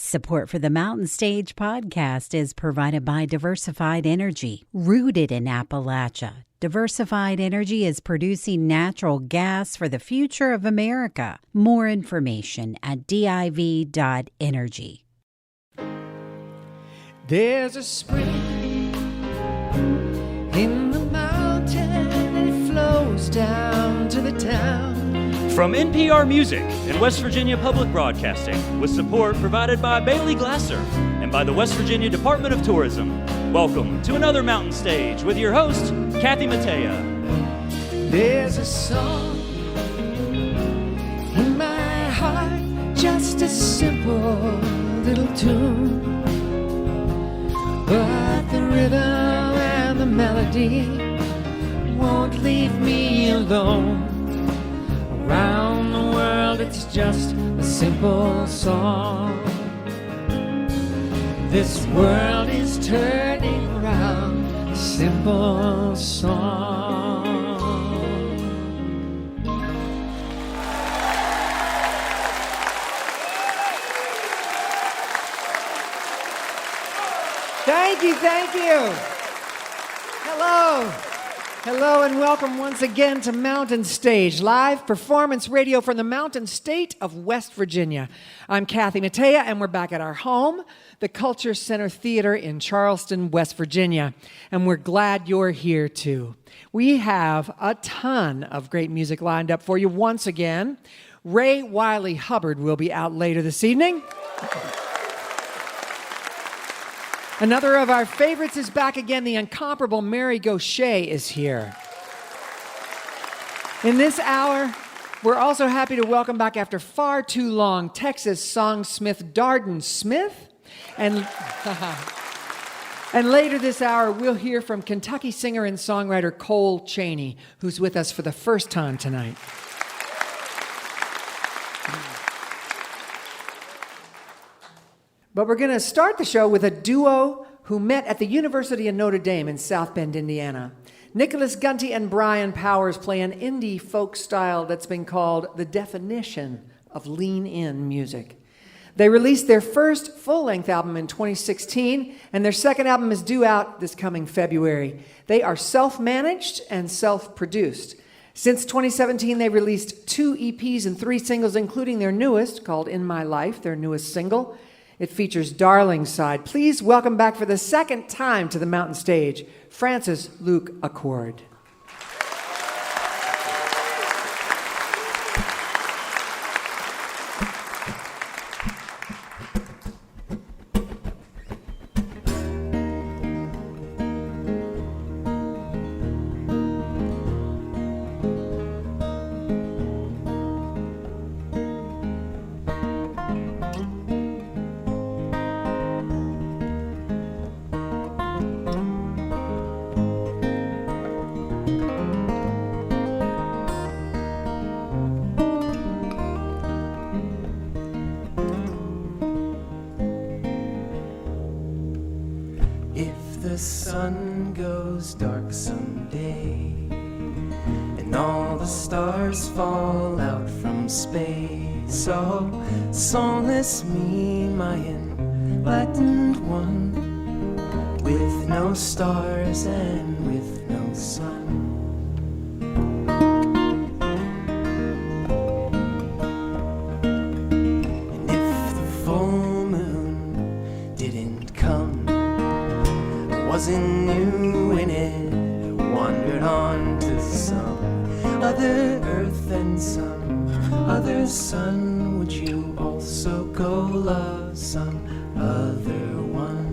Support for the Mountain Stage podcast is provided by Diversified Energy, rooted in Appalachia. Diversified Energy is producing natural gas for the future of America. More information at div.energy. There's a spring in the mountain and it flows down to the town. From NPR Music and West Virginia Public Broadcasting, with support provided by Bailey Glasser and by the West Virginia Department of Tourism. Welcome to another Mountain Stage with your host, Kathy Mattea. There's a song in my heart, just a simple little tune, but the rhythm and the melody won't leave me alone. Around the world it's just a simple song. This world is turning around, a simple song. Thank you, thank you. Hello and welcome once again to Mountain Stage, live performance radio from the Mountain State of West Virginia. I'm Kathy Mattea, and we're back at our home, the Culture Center Theater in Charleston, West Virginia, and we're glad you're here too. We have a ton of great music lined up for you once again. Wylie Hubbard will be out later this evening. Another of our favorites is back again. The incomparable Gauthier is here. In this hour, we're also happy to welcome back after far too long Texas songsmith Darden Smith. And later this hour, we'll hear from Kentucky singer and songwriter Cole Chaney, who's with us for the first time tonight. But we're going to start the show with a duo who met at the University of Notre Dame in South Bend, Indiana. Nicholas Gunty and Brian Powers play an indie folk style that's been called the definition of lean-in music. They released their first full-length album in 2016, and their second album is due out this coming February. They are self-managed and self-produced. Since 2017, they released 2 EPs and 3 singles, including their newest, called In My Life, their newest single. It features Darling Side. Please welcome back for the second time to the Mountain Stage, Francis Luke Accord. The sun goes dark someday, and all the stars fall out from space. Oh, soulless me, my enlightened one, with no stars and with no sun. And if the full moon didn't come, wasn't new in it, wandered on to some other earth and some other sun, would you also go love some other one?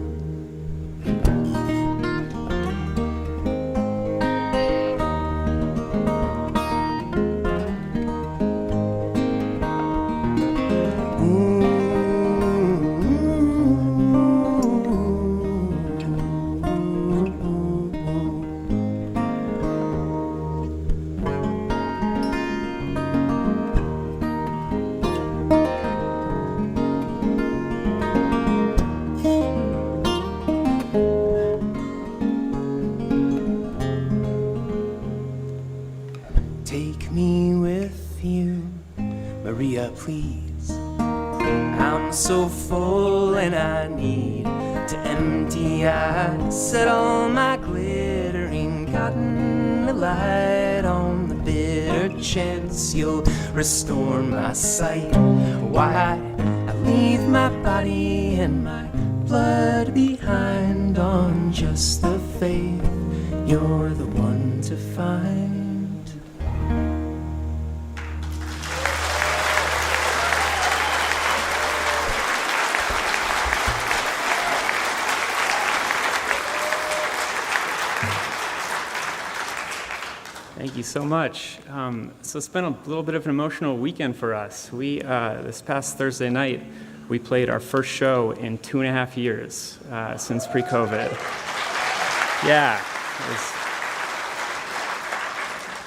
full and I need to empty. I set all my glittering cotton alight on the bitter chance you'll restore my sight. Why I leave my body and my blood behind on just the faith you're the one to find. Thank you so much. So it's been a little bit of an emotional weekend for us. We, this past Thursday night, we played our first show in 2.5 years since pre-COVID. Yeah.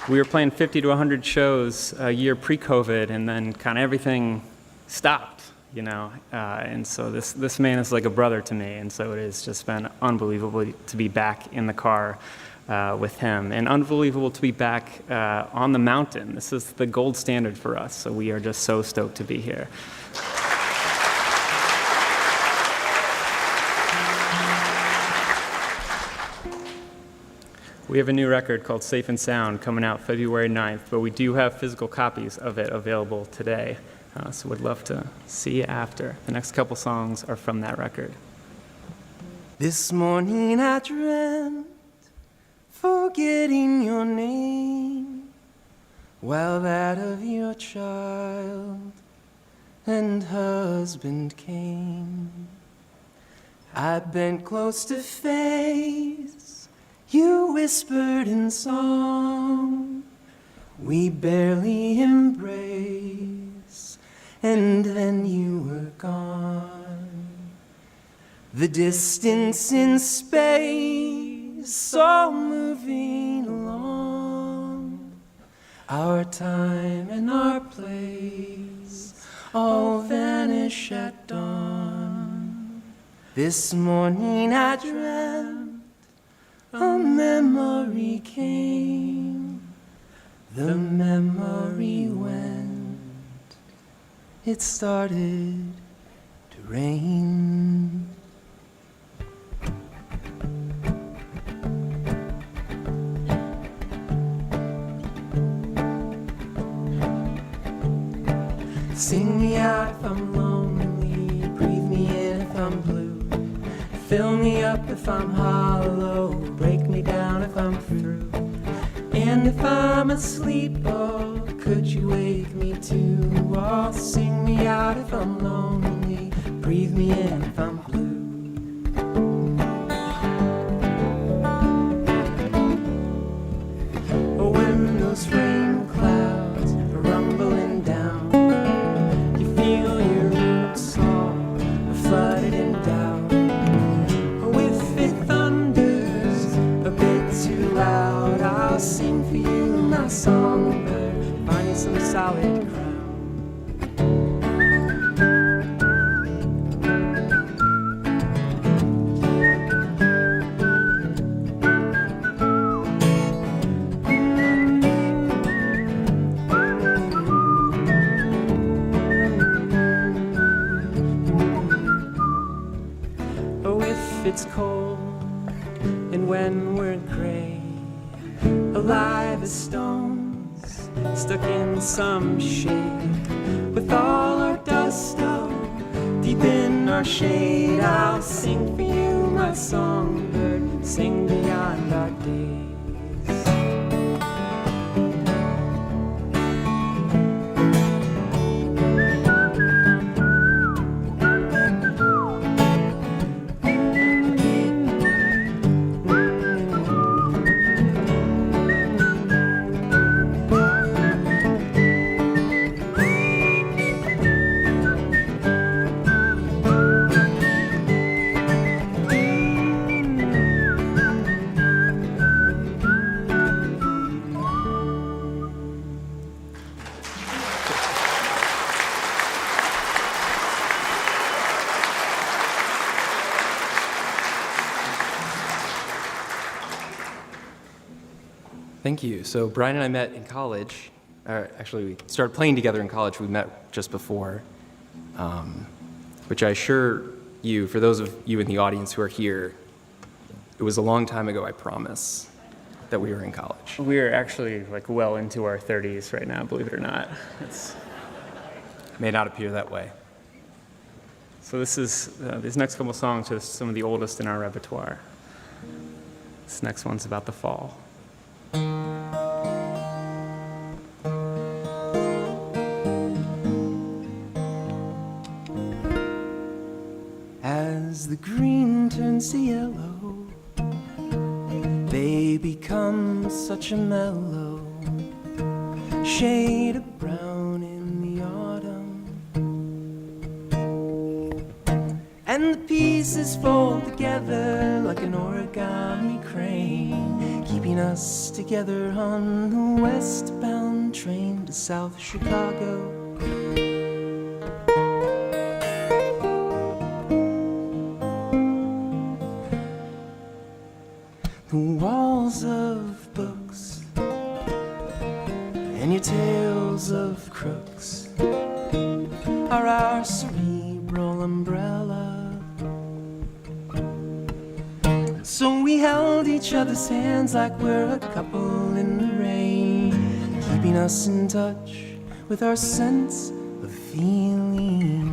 We were playing 50 to 100 shows a year pre-COVID, and then kind of everything stopped, you know. And so this man is like a brother to me, and so it has just been unbelievable to be back in the car with him, and unbelievable to be back on the mountain. This is the gold standard for us, so we are just so stoked to be here. We have a new record called Safe and Sound coming out February 9th, but we do have physical copies of it available today, so we'd love to see you after. The next couple songs are from that record. This morning I dreamt, forgetting your name, while that of your child and husband came. I bent close to face, you whispered in song, we barely embraced, and then you were gone. The distance in space, all moving along, our time and our place all vanish at dawn. This morning I dreamt, a memory came, the memory went, it started to rain. Sing me out if I'm lonely, breathe me in if I'm blue, fill me up if I'm hollow, break me down if I'm through. And if I'm asleep, oh, could you wake me too? Oh, sing me out if I'm lonely, breathe me in if I'm blue. Oh, when those rain clouds are rumbling down, you feel your roots all flooded in doubt. Oh, if it thunders a bit too loud, I'll sing for you, my songbird, find you some solid ground. Oh, if it's cold and when we're gray, alive as stones, stuck in some shade, with all our dust up deep in our shade, I'll sing for you, my songbird, sing beyond our days. Thank you. So Brian and I met in college. Actually, we started playing together in college. We met just before. which I assure you, for those of you in the audience who are here, it was a long time ago, I promise, that we were in college. We're actually like well into our 30s right now, believe it or not. It may not appear that way. So these next couple songs are some of the oldest in our repertoire. This next one's about the fall. As the green turns to yellow, they become such a mellow shade of brown in the autumn. And the pieces fold together like an origami crane, keeping us together on the westbound train to South Chicago. The walls of books and your tales of crooks are our cerebral umbrella. So we held each other's hands like we're a couple in the rain, keeping us in touch with our sense of feeling.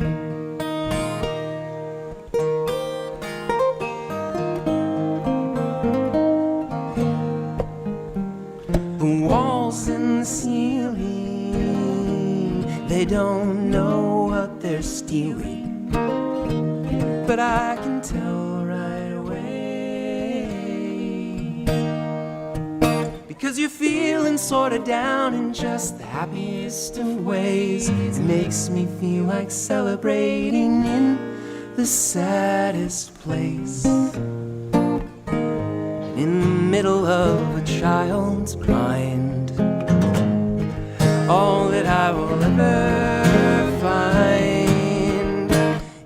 The walls and the ceiling, they don't know what they're stealing, but I can tell right away, because you're feeling sort of down in just the happiest of ways. It makes me feel like celebrating in the saddest place, in the middle of a child's mind. All that I will ever find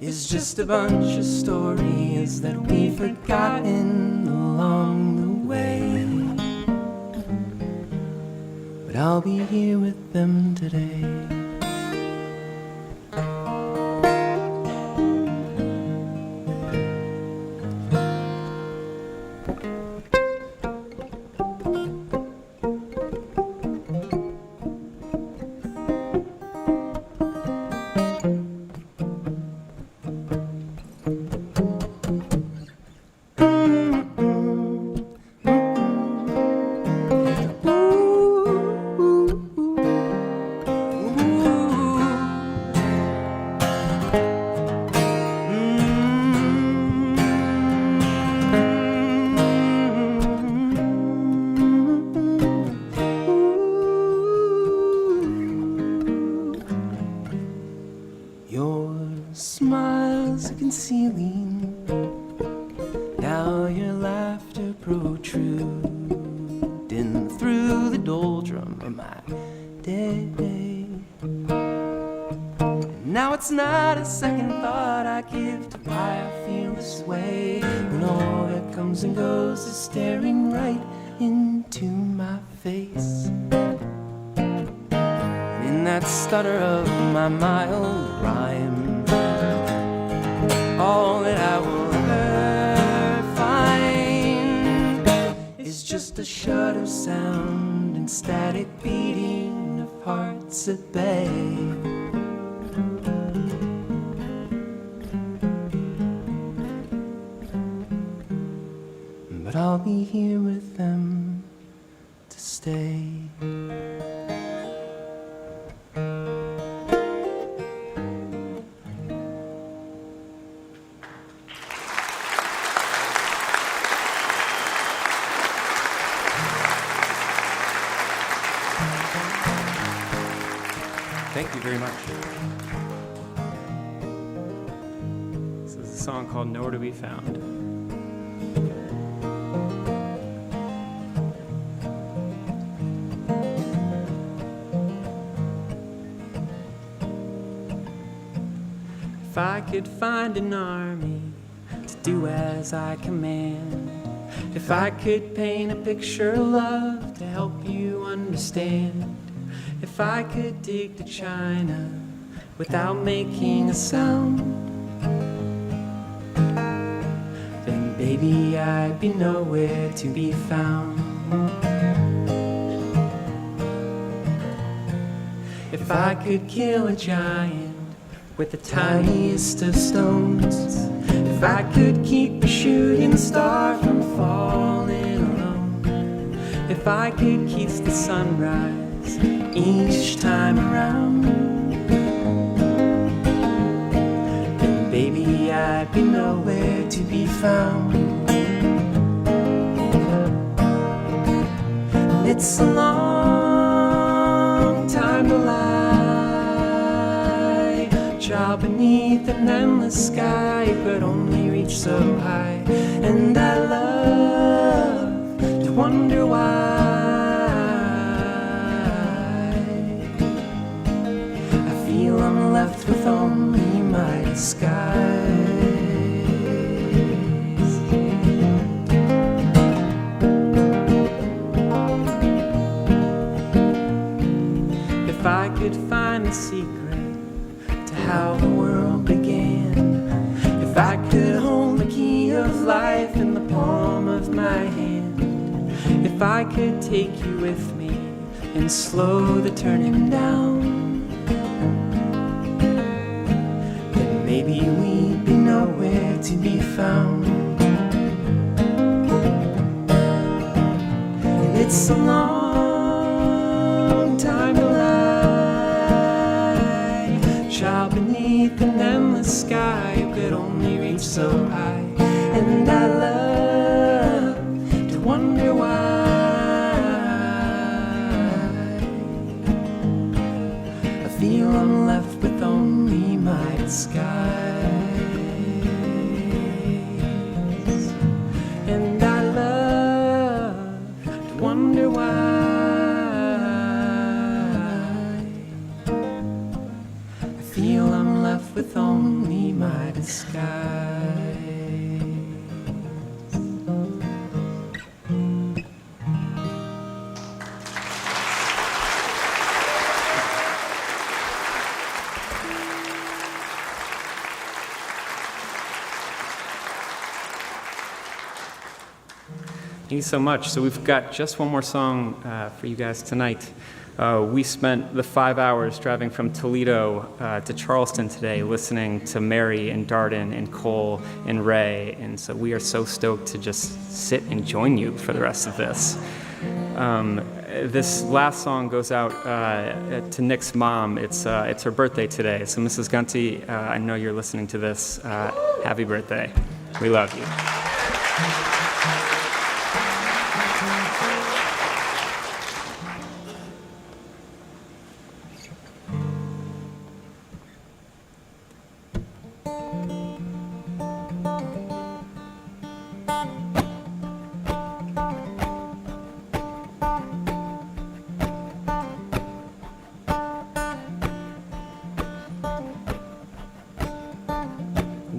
is just a bunch of stories that we've forgotten along the way. But I'll be here with them today. Your smiles are concealing, now your laughter protruding through the doldrum of my day. And now it's not a second thought I give to why I feel this way, when all that comes and goes is staring right into my face. In that stutter of my mild rhyme, all that I will ever find is just a shudder sound and static beating of hearts at bay. But I'll be here with them to stay. Thank you very much. This is a song called Nowhere to Be Found. If I could find an army to do as I command, if I could paint a picture of love to help you understand, if I could dig to China without making a sound, baby, I'd be nowhere to be found. If I could kill a giant with the tiniest of stones, if I could keep a shooting star from falling alone, if I could kiss the sunrise each time around, then baby, I'd be nowhere to be found. And it's a long time to lie, child beneath an endless sky, but only reach so high. And I love to wonder why I feel I'm left with only my disguise. If I could find the secret to how the world began, if I could hold the key of life in the palm of my hand, if I could take you with me and slow the turning down, then maybe we'd be nowhere to be found. And it's a long time to lie, child beneath an endless sky, could only reach so high. And I love to wonder why I feel I'm left with only my disguise. And I love to wonder why I feel I'm left with only my disguise. Thank you so much. So we've got just one more song for you guys tonight. We spent the 5 hours driving from Toledo to Charleston today listening to Mary and Darden and Cole and Ray, and so we are so stoked to just sit and join you for the rest of this. This last song goes out to Nick's mom. It's her birthday today, so Mrs. Gauthier, I know you're listening to this. Happy birthday. We love you.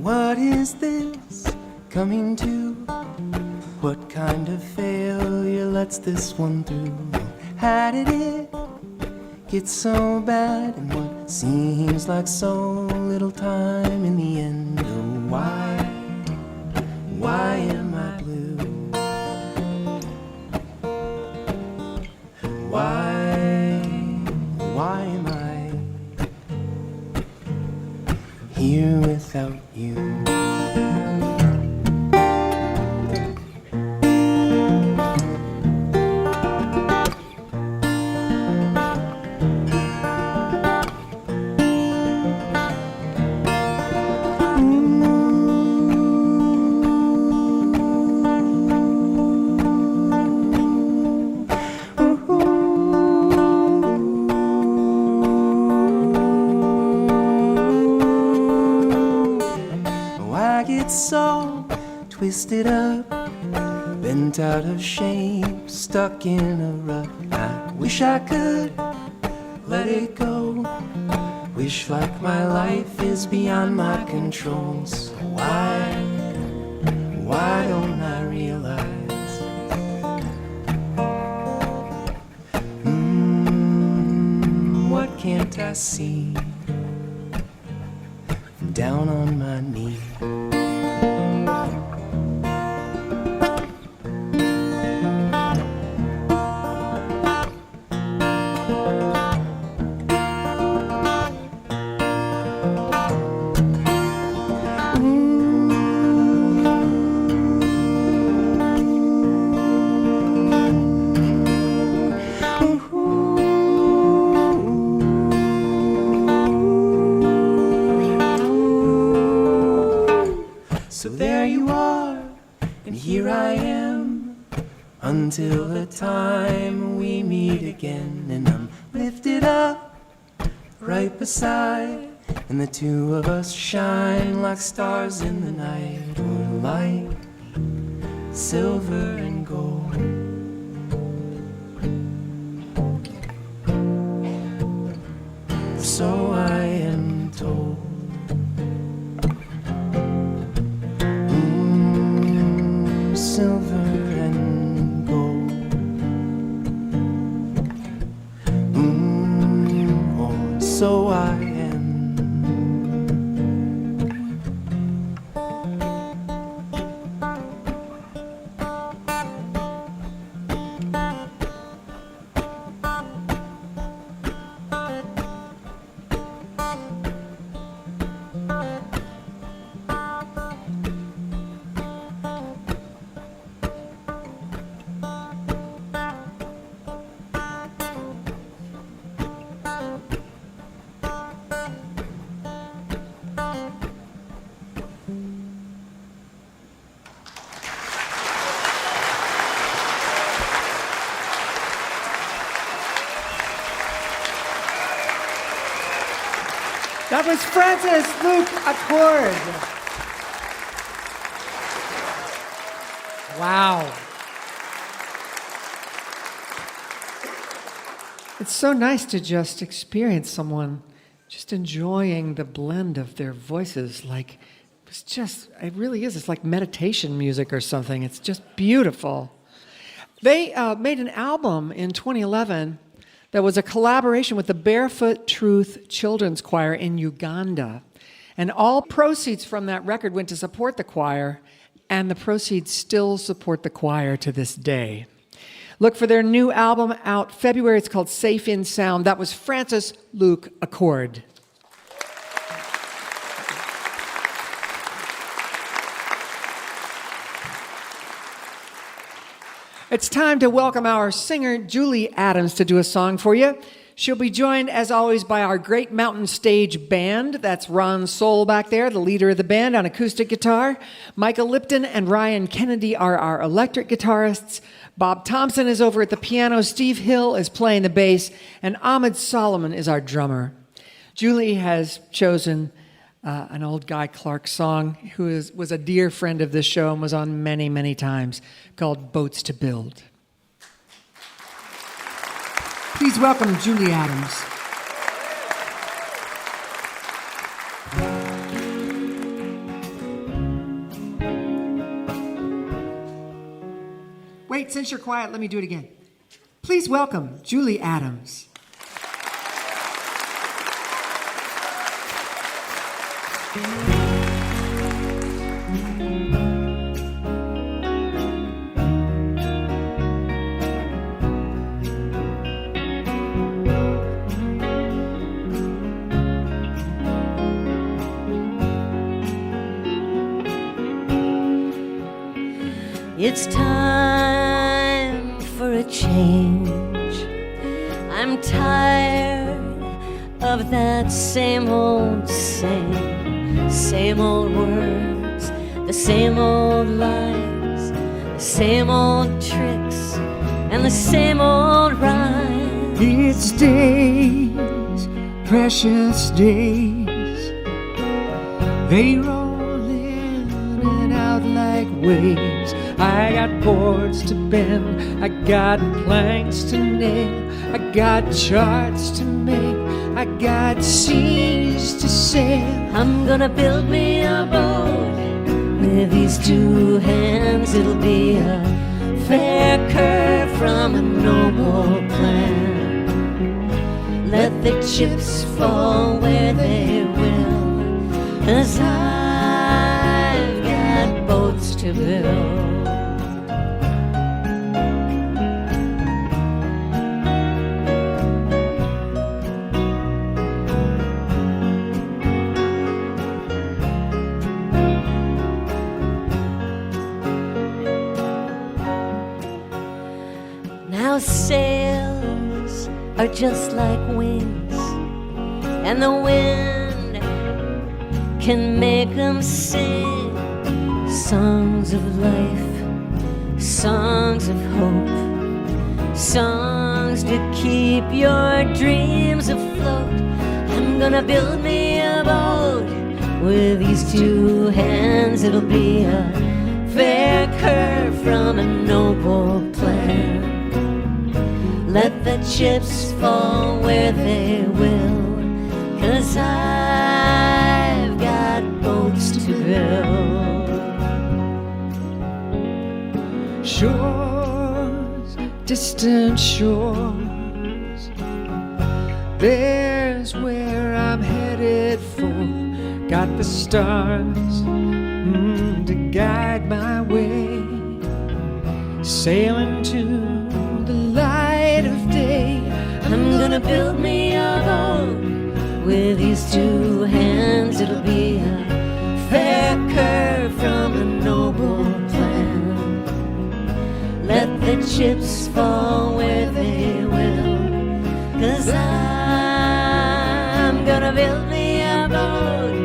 What is this coming to? What kind of failure lets this one through? How did it get so bad in what seems like so little time in the end? Oh, why am I blue? Why am I here without you? So twisted up, bent out of shape, stuck in a rut. I wish I could let it go. Wish like my life is beyond my control. So why don't I realize? What can't I see? I'm down on my knees. So there you are, and here I am, until the time we meet again. And I'm lifted up, right beside, and the two of us shine like stars in the night, or like silver and gold. So I am told. Silver and gold. Or so I am. That was Francis Luke Accord. Wow. It's so nice to just experience someone just enjoying the blend of their voices. Like, it really is. It's like meditation music or something. It's just beautiful. They made an album in 2011 that was a collaboration with the Barefoot Truth Children's Choir in Uganda. And all proceeds from that record went to support the choir, and the proceeds still support the choir to this day. Look for their new album out February. It's called Safe in Sound. That was Francis Luke Accord. It's time to welcome our singer, Julie Adams, to do a song for you. She'll be joined, as always, by our Great Mountain Stage Band. That's Ron Soul back there, the leader of the band, on acoustic guitar. Michael Lipton and Ryan Kennedy are our electric guitarists. Bob Thompson is over at the piano. Steve Hill is playing the bass. And Ahmed Solomon is our drummer. Julie has chosen an old Guy Clark song who was a dear friend of this show and was on many, many times, called Boats to Build. Please welcome Julie Adams. Wait, since you're quiet, let me do it again. Please welcome Julie Adams. It's time for a change. I'm tired of that same old words, the same old lies, the same old tricks, and the same old rhymes. It's days, precious days. They roll in and out like waves. I got boards to bend, I got planks to nail, I got charts to make, I got seas to sail. I'm gonna build me a boat with these two hands. It'll be a fair curve from a noble plan. Let the chips fall where they will, 'cause I've got boats to build. sails are just like wings, and the wind can make them sing songs of life, songs of hope, songs to keep your dreams afloat. I'm gonna build me a boat with these two hands. It'll be a fair curve from a noble plan. Let the chips fall where they will, 'cause I've got boats to build. Shores, distant shores, there's where I'm headed for. Got the stars to guide my way, sailing to the light of day. I'm gonna build me a boat with these two hands. It'll be a fair curve from a noble plan. Let the chips fall where they will, 'cause I'm gonna build me a boat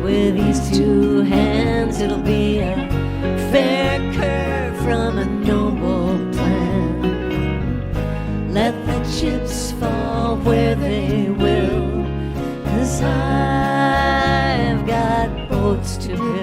with these two hands. It'll be a fair curve from a noble plan. Let the chips fall where they will, 'cause I've got boats to build.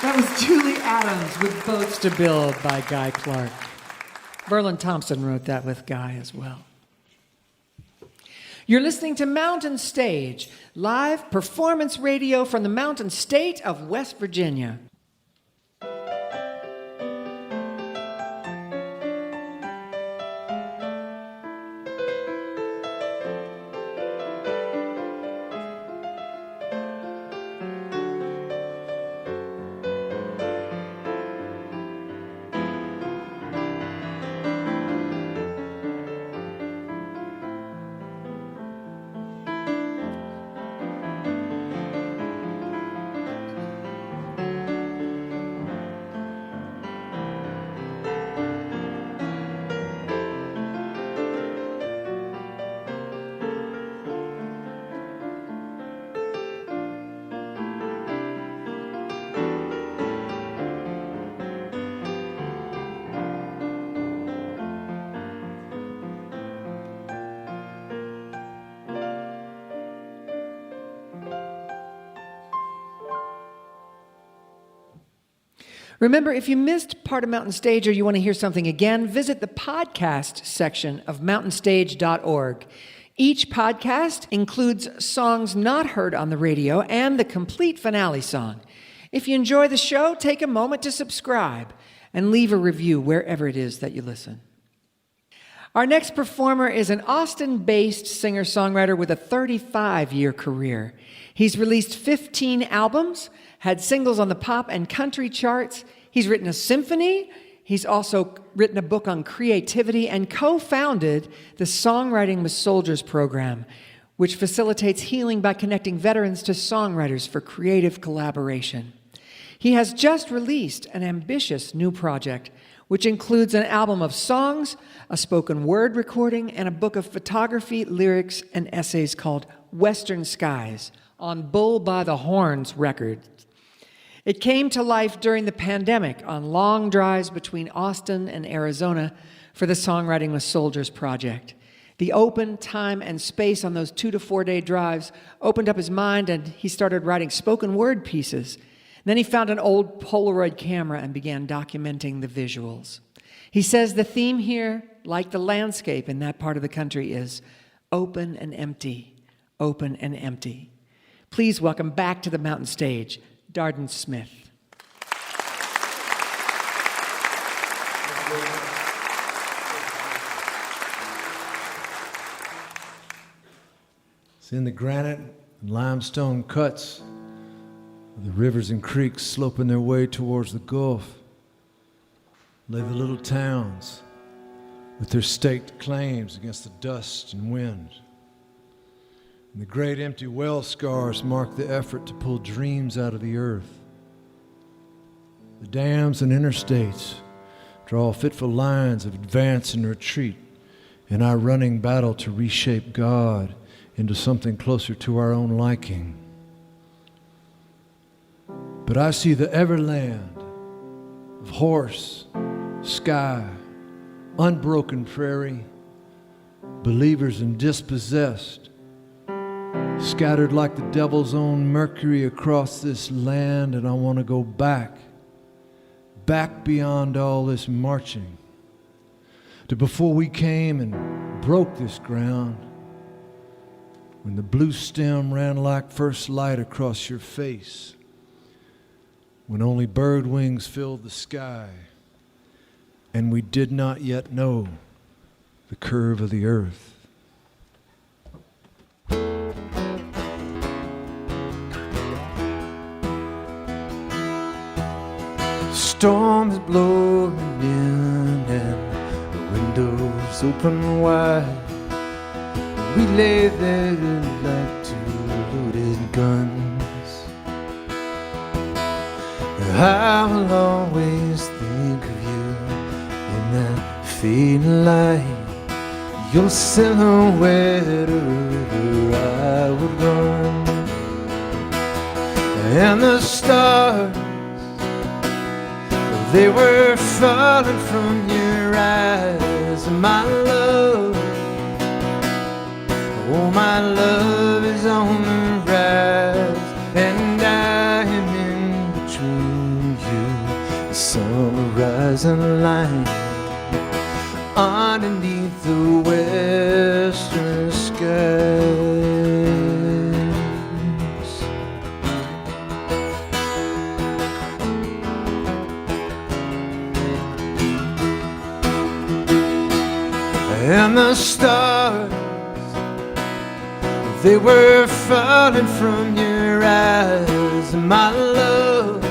That was Julie Adams with Boats to Build by Guy Clark. Berlin Thompson wrote that with Guy as well. You're listening to Mountain Stage, live performance radio from the Mountain State of West Virginia. Remember, if you missed part of Mountain Stage or you want to hear something again, visit the podcast section of mountainstage.org. Each podcast includes songs not heard on the radio and the complete finale song. If you enjoy the show, take a moment to subscribe and leave a review wherever it is that you listen. Our next performer is an Austin-based singer-songwriter with a 35-year career. He's released 15 albums, had singles on the pop and country charts. He's written a symphony. He's also written a book on creativity and co-founded the Songwriting with Soldiers program, which facilitates healing by connecting veterans to songwriters for creative collaboration. He has just released an ambitious new project, which includes an album of songs, a spoken word recording, and a book of photography, lyrics, and essays called Western Skies on Bull by the Horns Records. It came to life during the pandemic on long drives between Austin and Arizona for the Songwriting with Soldiers project. The open time and space on those 2 to 4 day drives opened up his mind, and he started writing spoken word pieces. Then he found an old Polaroid camera and began documenting the visuals. He says the theme here, like the landscape in that part of the country, is open and empty, open and empty. Please welcome back to the Mountain Stage, Darden Smith. It's in the granite and limestone cuts, the rivers and creeks sloping their way towards the Gulf, lay the little towns with their staked claims against the dust and wind. And the great empty well scars mark the effort to pull dreams out of the earth. The dams and interstates draw fitful lines of advance and retreat in our running battle to reshape God into something closer to our own liking. But I see the everland of horse, sky, unbroken prairie, believers and dispossessed, scattered like the devil's own mercury across this land, and I want to go back beyond all this marching, to before we came and broke this ground, when the blue stem ran like first light across your face, when only bird wings filled the sky, and we did not yet know the curve of the earth. Storm is blowing in and the windows open wide. We lay there like two loaded guns. I will always think of you in that fading light. Your silhouette wherever I would run. And the stars, they were falling from your eyes, my love. Oh, my love is on the rise, and I am in between you, the summer rising line, underneath the western skies. And the stars, they were falling from your eyes, my love.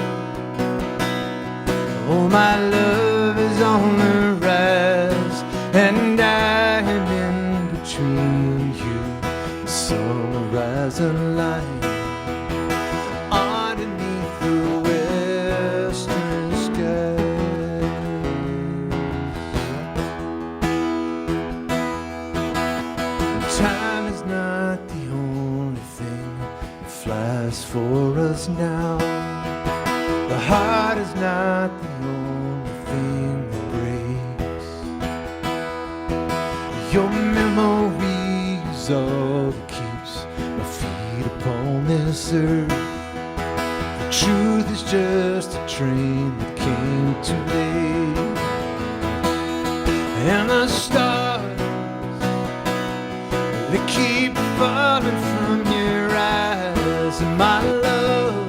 Oh, my love is on the rise, and I am in between you, the summer rising light, underneath the western sky. Time is not the only thing that flies for us now. The heart is not the only thing that breaks. Your memory is all that keeps my feet upon this earth. The truth is just a train that came too late. And the stars, they keep falling from your eyes, my love.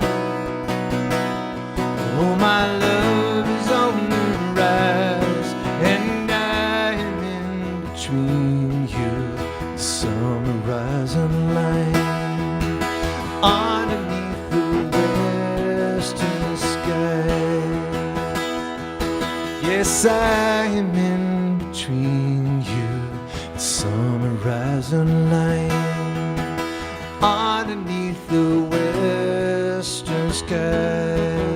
Oh, my love is on the rise, and I am in between you, the summer rising line, underneath the western sky. Yes, I am in between you, the summer rising line, underneath the western skies.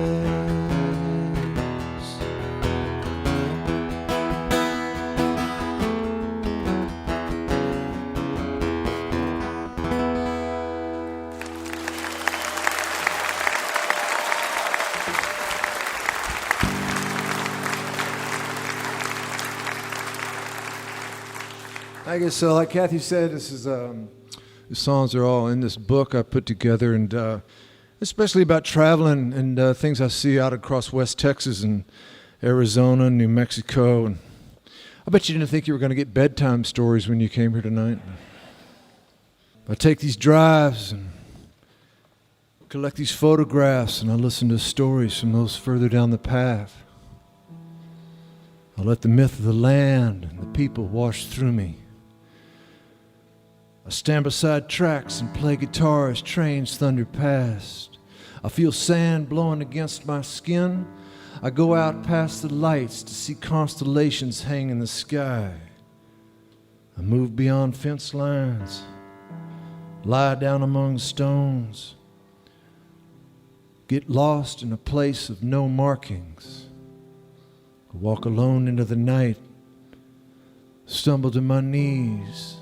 I guess so. Like Kathy said, this is the songs are all in this book I put together, and especially about traveling and things I see out across West Texas and Arizona and New Mexico. And I bet you didn't think you were going to get bedtime stories when you came here tonight. I take these drives and collect these photographs, and I listen to stories from those further down the path. I let the myth of the land and the people wash through me. I stand beside tracks and play guitar as trains thunder past. I feel sand blowing against my skin. I go out past the lights to see constellations hang in the sky. I move beyond fence lines, lie down among stones, get lost in a place of no markings. I walk alone into the night, stumble to my knees.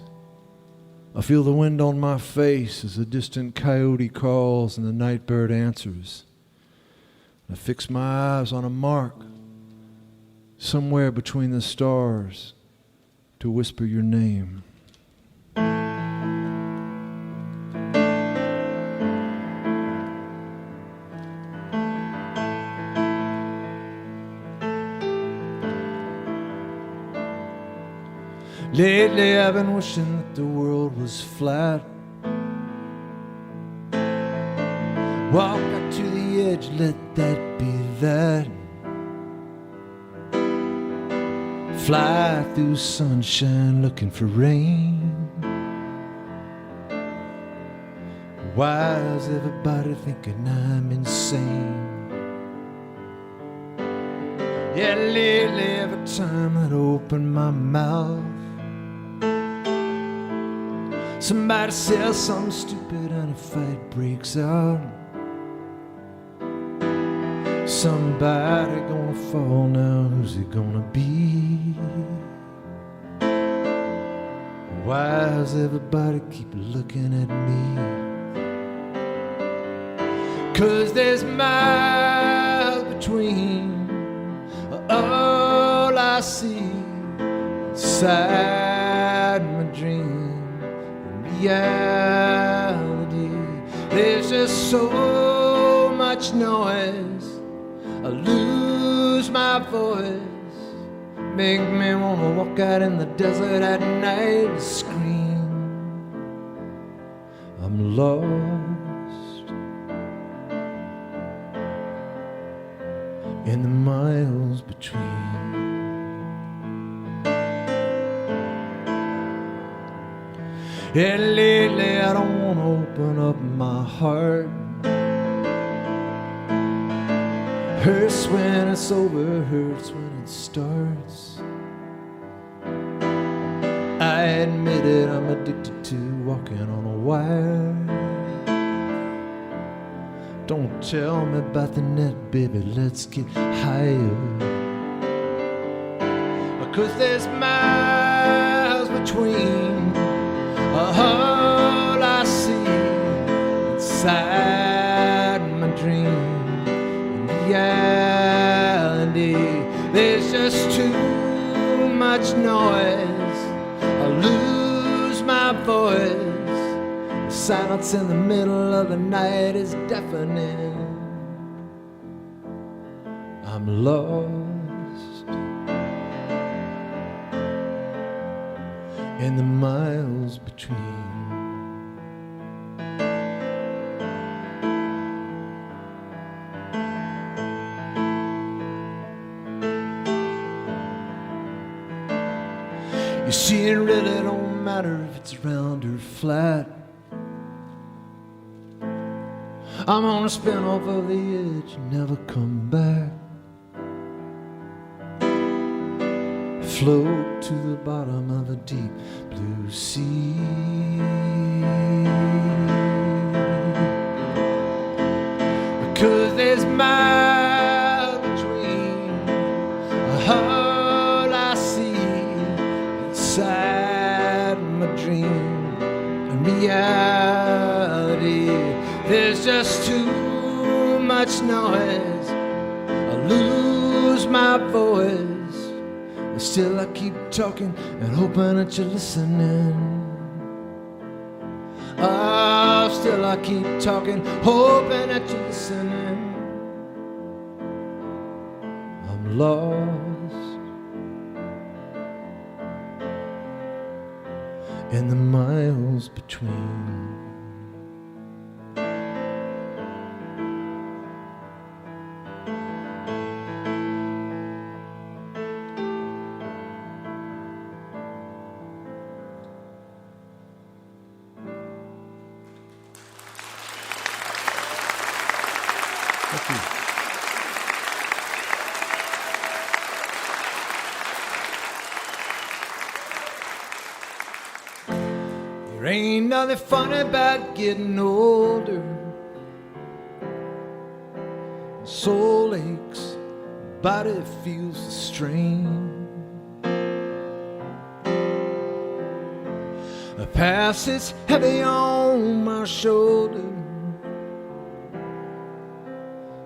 I feel the wind on my face as a distant coyote calls and the night bird answers. I fix my eyes on a mark somewhere between the stars to whisper your name. Lately I've been wishing that the world was flat. Walk up to the edge, let that be that. Fly through sunshine looking for rain. Why is everybody thinking I'm insane? Yeah, lately every time that I open my mouth, somebody says something stupid and a fight breaks out. Somebody gonna fall now, who's it gonna be? Why does everybody keep looking at me? 'Cause there's miles between all I see inside my dream and reality. There's just so much noise, I lose my voice. Make me wanna walk out in the desert at night and scream. I'm lost in the miles between. And lately I don't wanna open up my heart. Hurts when it's over, hurts when it starts. I admit it, I'm addicted to walking on a wire. Don't tell me about the net, baby, let's get higher. Because there's miles between all I see inside my dream. Reality, there's just too much noise, I lose my voice. The silence in the middle of the night is deafening. I'm lost in the miles between. You see, it really don't matter if it's round or flat. I'm gonna spin off of the edge and never come back. Float to the bottom of a deep blue sea. Because there's miles between all I see inside my dream and reality. There's just too much noise, I lose my voice. But still I keep talking and hoping that you're listening. Oh, still I keep talking, hoping that you're listening. I'm lost in the miles between. Thank you. There ain't nothing funny about getting older. Soul aches, body feels the strain. The past sits heavy on my shoulder.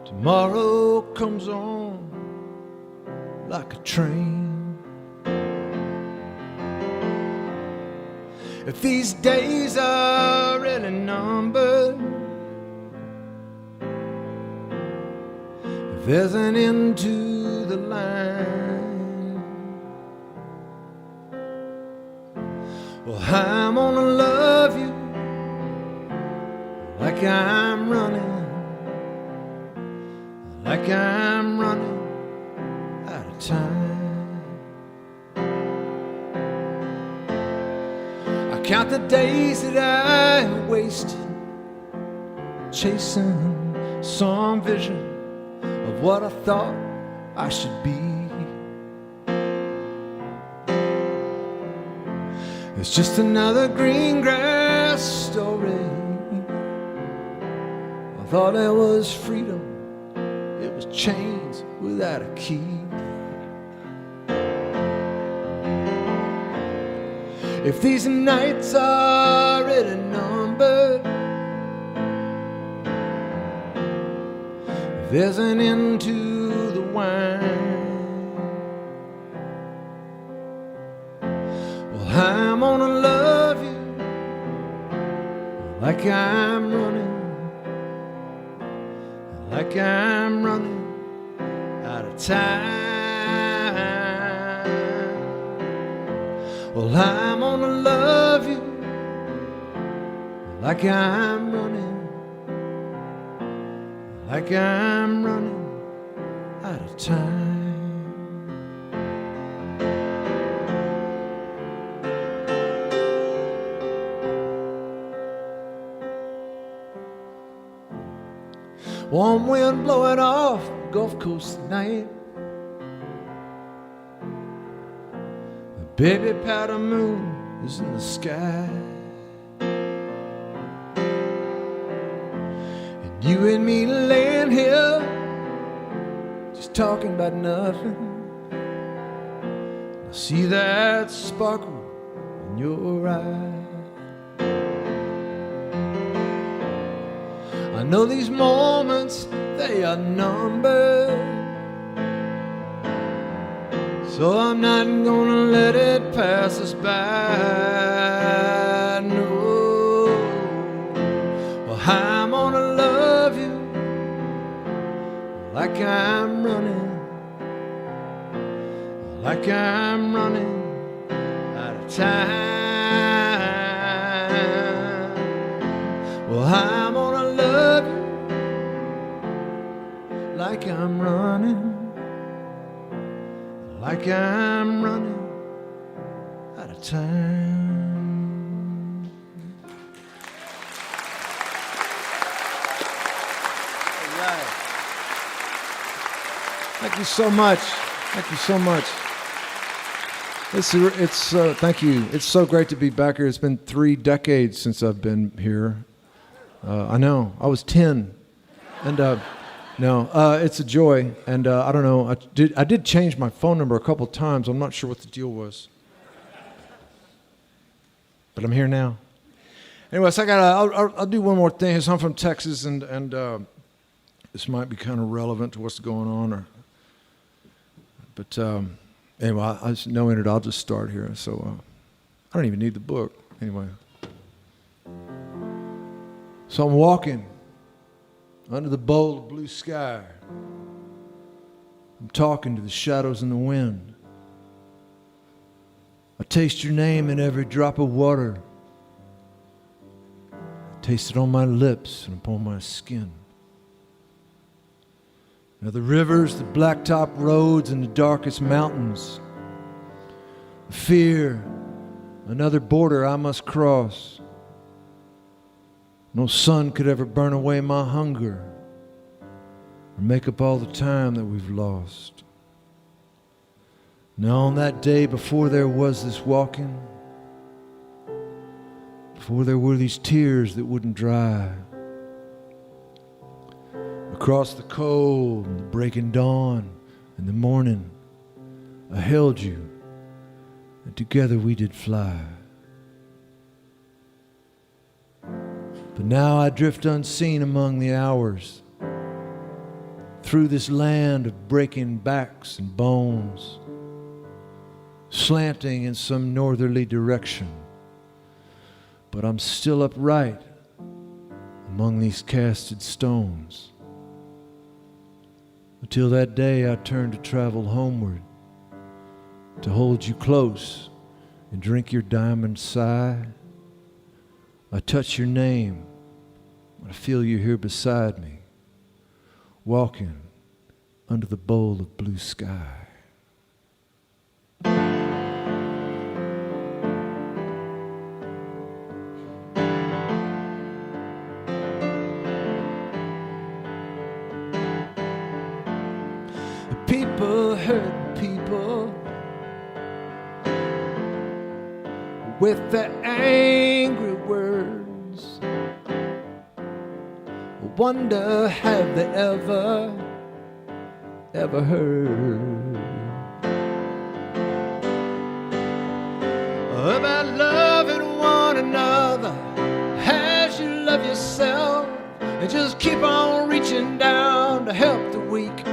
Tomorrow comes on like a train. If these days are really numbered, if there's an end to the line, well, I'm gonna love you like I'm running, like I'm running out of time. I count the days that I wasted chasing some vision of what I thought I should be. It's just another green grass story. I thought there was freedom, it was chains without a key. If these nights are really numbered, if there's an end to the wine, well, I'm gonna love you like I'm running, like I'm running out of time. Well, I'm gonna love you like I'm running, like I'm running out of time. Warm wind blowing off the Gulf Coast tonight. The baby powder moon is in the sky. And you and me laying here just talking about nothing. I see that sparkle in your eye. I know these moments, they are numbered, so I'm not gonna let it pass us by, no. Well, I'm gonna love you like I'm running, like I'm running out of time. Well, I'm gonna love you like I'm running, like I'm running out of time. All right. Thank you so much. Thank you so much. Thank you. It's so great to be back here. It's been 3 decades since I've been here. I know. I was 10, and no, it's a joy. And I don't know. I did change my phone number a couple times. I'm not sure what the deal was, but I'm here now. Anyways, I'll do one more thing. I'm from Texas, and this might be kind of relevant to what's going on. But anyway, I just know in it. I'll just start here. So I don't even need the book anyway. So I'm walking under the bowl of blue sky. I'm talking to the shadows in the wind. I taste your name in every drop of water. I taste it on my lips and upon my skin. Now the rivers, the blacktop roads, and the darkest mountains. Fear, another border I must cross. No sun could ever burn away my hunger. or make up all the time that we've lost. Now on that day before there was this walking, before there were these tears that wouldn't dry, across the cold and the breaking dawn and the morning, I held you, and together we did fly. But now I drift unseen among the hours, through this land of breaking backs and bones, slanting in some northerly direction. But I'm still upright among these casted stones. Until that day I turn to travel homeward, to hold you close and drink your diamond sigh. I touch your name, I feel you here beside me, walking under the bowl of blue sky. People hurt people with their angry words. I wonder, have they ever heard about loving one another as you love yourself, and just keep on reaching down to help the weak?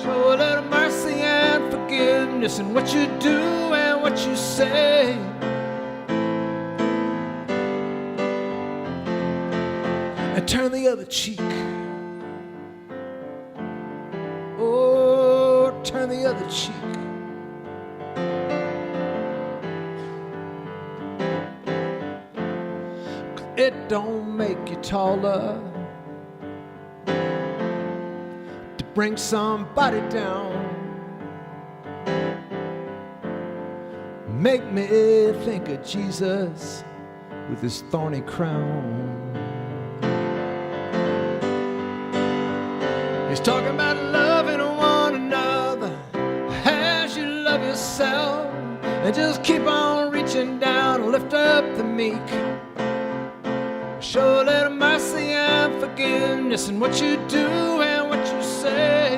Show a little mercy and forgiveness in what you do and what you say. And turn the other cheek. Oh, turn the other cheek. It don't make you taller to bring somebody down. Make me think of Jesus with his thorny crown. He's talking about loving one another as you love yourself, and just keep on reaching down and lift up the meek. Show a little mercy and forgiveness in what you do and what you say.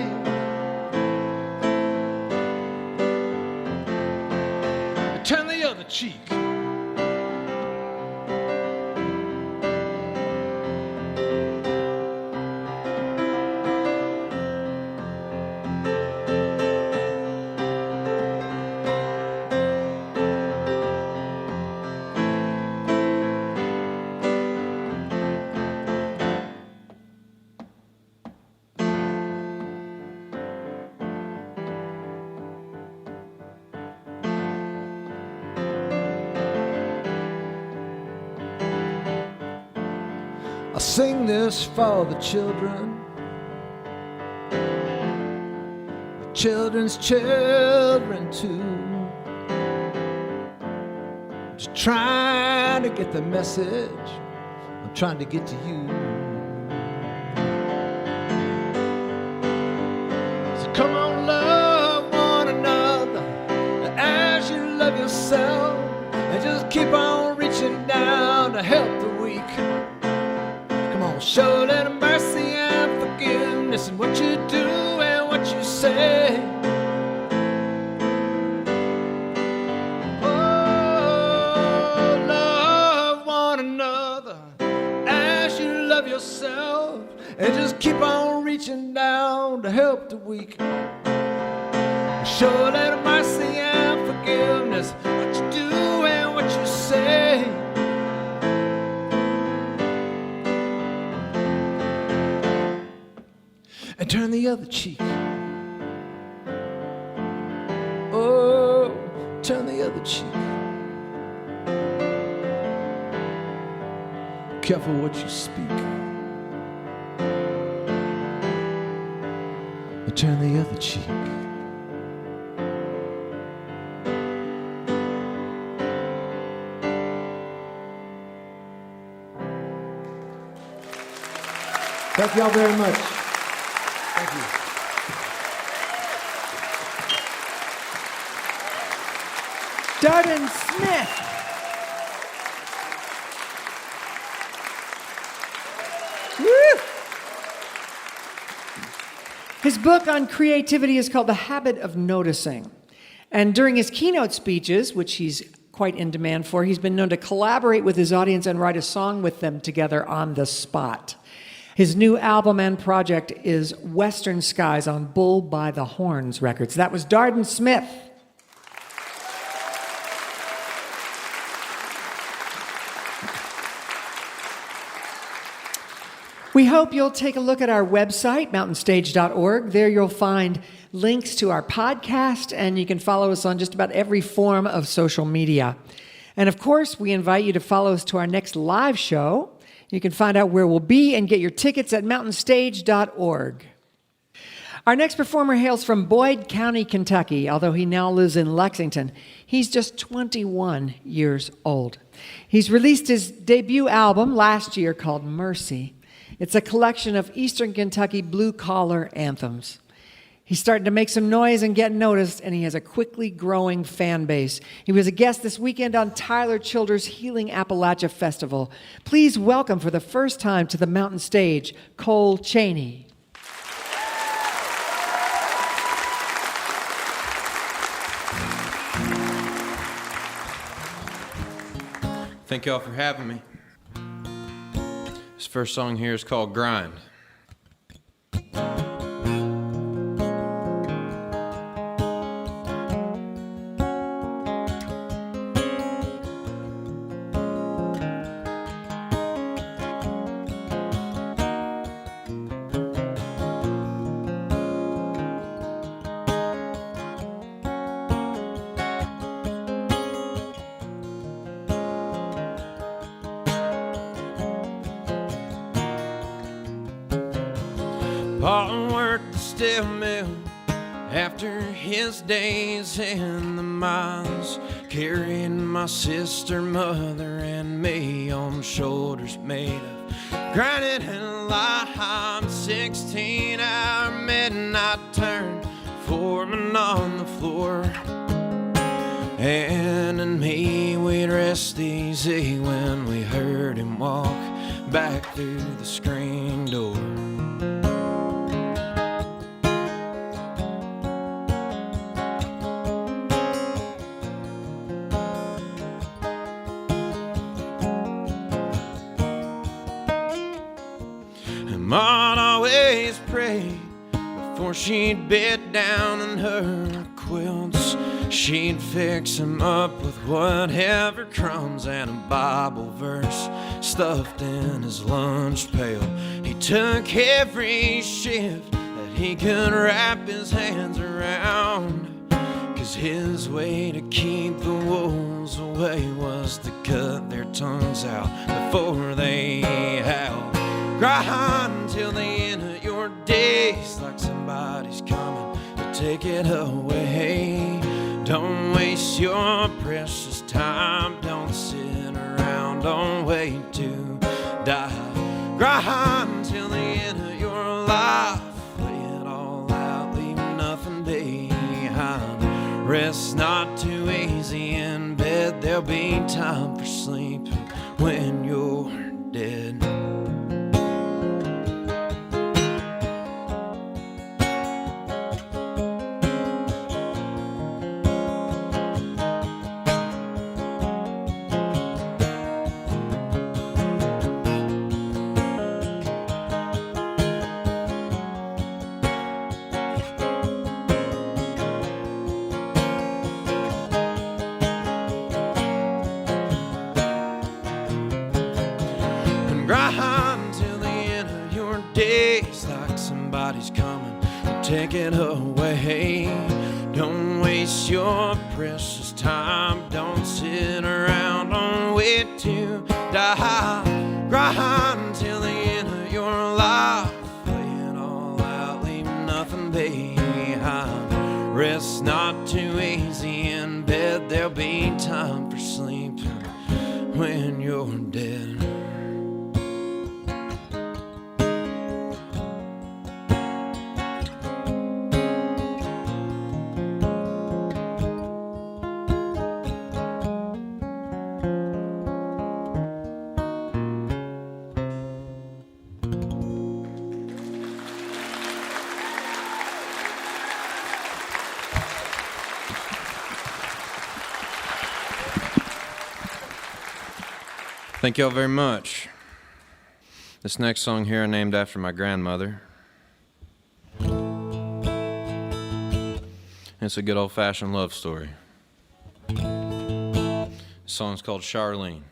Turn the other cheek. I sing this for the children, the children's children too. Just trying to get the message I'm trying to get to you. So come on, love one another as you love yourself, and just keep on reaching down to help the weak. Show a little mercy and forgiveness in what you do and what you say. Oh, love one another as you love yourself, and just keep on reaching down to help the weak. Show a little mercy and forgiveness, what you do and what you say. And turn the other cheek. Oh, turn the other cheek. Careful what you speak. And turn the other cheek. Thank y'all very much. Darden Smith. Woo! His book on creativity is called The Habit of Noticing. And during his keynote speeches, which he's quite in demand for, he's been known to collaborate with his audience and write a song with them together on the spot. His new album and project is Western Skies on Bull by the Horns Records. That was Darden Smith. We hope you'll take a look at our website, mountainstage.org. There you'll find links to our podcast, and you can follow us on just about every form of social media. And of course, we invite you to follow us to our next live show. You can find out where we'll be and get your tickets at mountainstage.org. Our next performer hails from Boyd County, Kentucky, although he now lives in Lexington. He's just 21 years old. He's released his debut album last year called Mercy. It's a collection of Eastern Kentucky blue-collar anthems. He's starting to make some noise and get noticed, and he has a quickly growing fan base. He was a guest this weekend on Tyler Childers' Healing Appalachia Festival. Please welcome for the first time to the Mountain Stage, Cole Chaney. Thank y'all for having me. This first song here is called Grind. Paul worked the steel mill after his days in the mines, carrying my sister, mother, and me on shoulders made of granite and lime. 16-hour midnight turn, foreman on the floor. Ann and me, we'd rest easy when we heard him walk back through the screen door. Ma'd always pray before she'd bed down in her quilts. She'd fix him up with whatever crumbs and a Bible verse stuffed in his lunch pail. He took every shift that he could wrap his hands around, 'cause his way to keep the wolves away was to cut their tongues out before they howled. Grind till the end of your days, like somebody's coming to take it away. Don't waste your precious time, don't sit around, don't wait to die. Grind till the end of your life, lay it all out, leave nothing behind. Rest not too easy in bed, there'll be time for sleeping when you're dead. Grind till the end of your days, like somebody's coming to take it away. Don't waste your precious time, don't sit around, don't wait to die. Grind till the end of your life, lay it all out, leave nothing behind. Rest not too easy in bed, there'll be time for sleep when you're dead. Thank y'all very much. This next song here I named after my grandmother. It's a good old-fashioned love story. The song's called Charlene.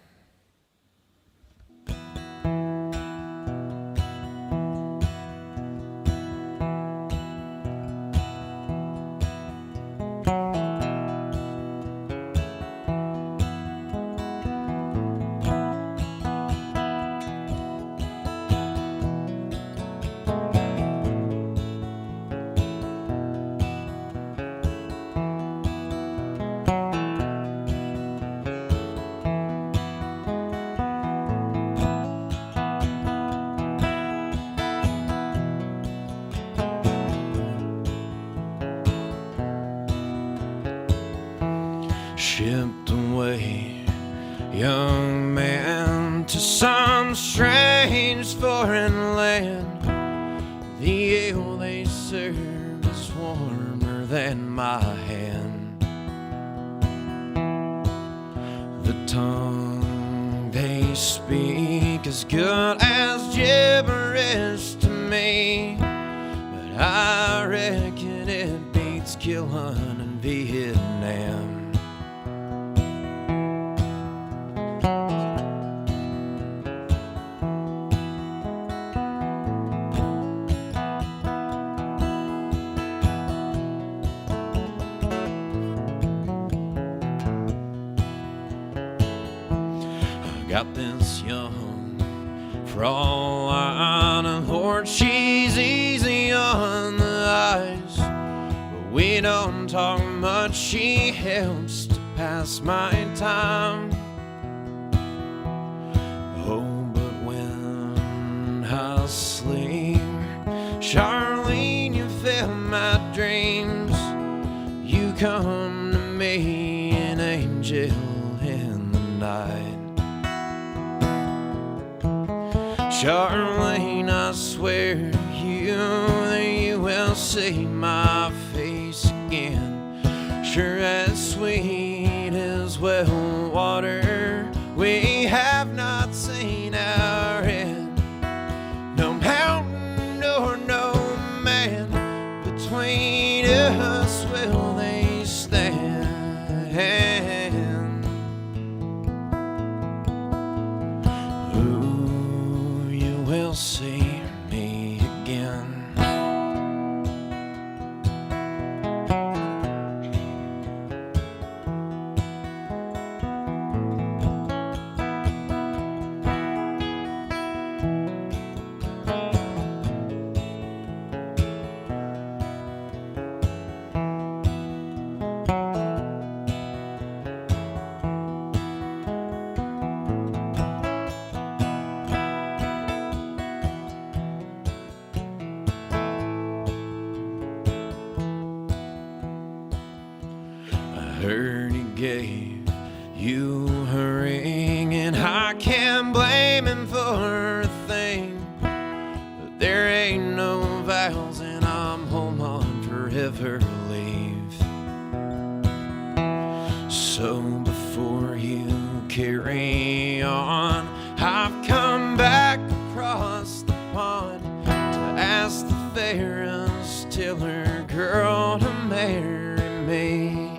Shipped away, young man, to some strange foreign land. The ale they serve is warmer than my hand. The tongue they speak is good as gibberish to me, but I reckon it beats killing in Vietnam. Got this young Fraulein, and Lord, she's easy on the eyes, but we don't talk much. She helps to pass my time. Oh, but when I sleep, Charlene, you fill my dreams. You come to me, an angel in the night. Charlene, I swear to you that you will see my face again. Sure as sweet as well water, we have not seen our end. No mountain nor no man between us will they stand. Will see me again. Heard he gave you a ring, and I can't blame him for a thing, but there ain't no vows, and I'm home on forever leave. So before you carry on, I've come back across the pond to ask the fairest Tiller girl to marry me.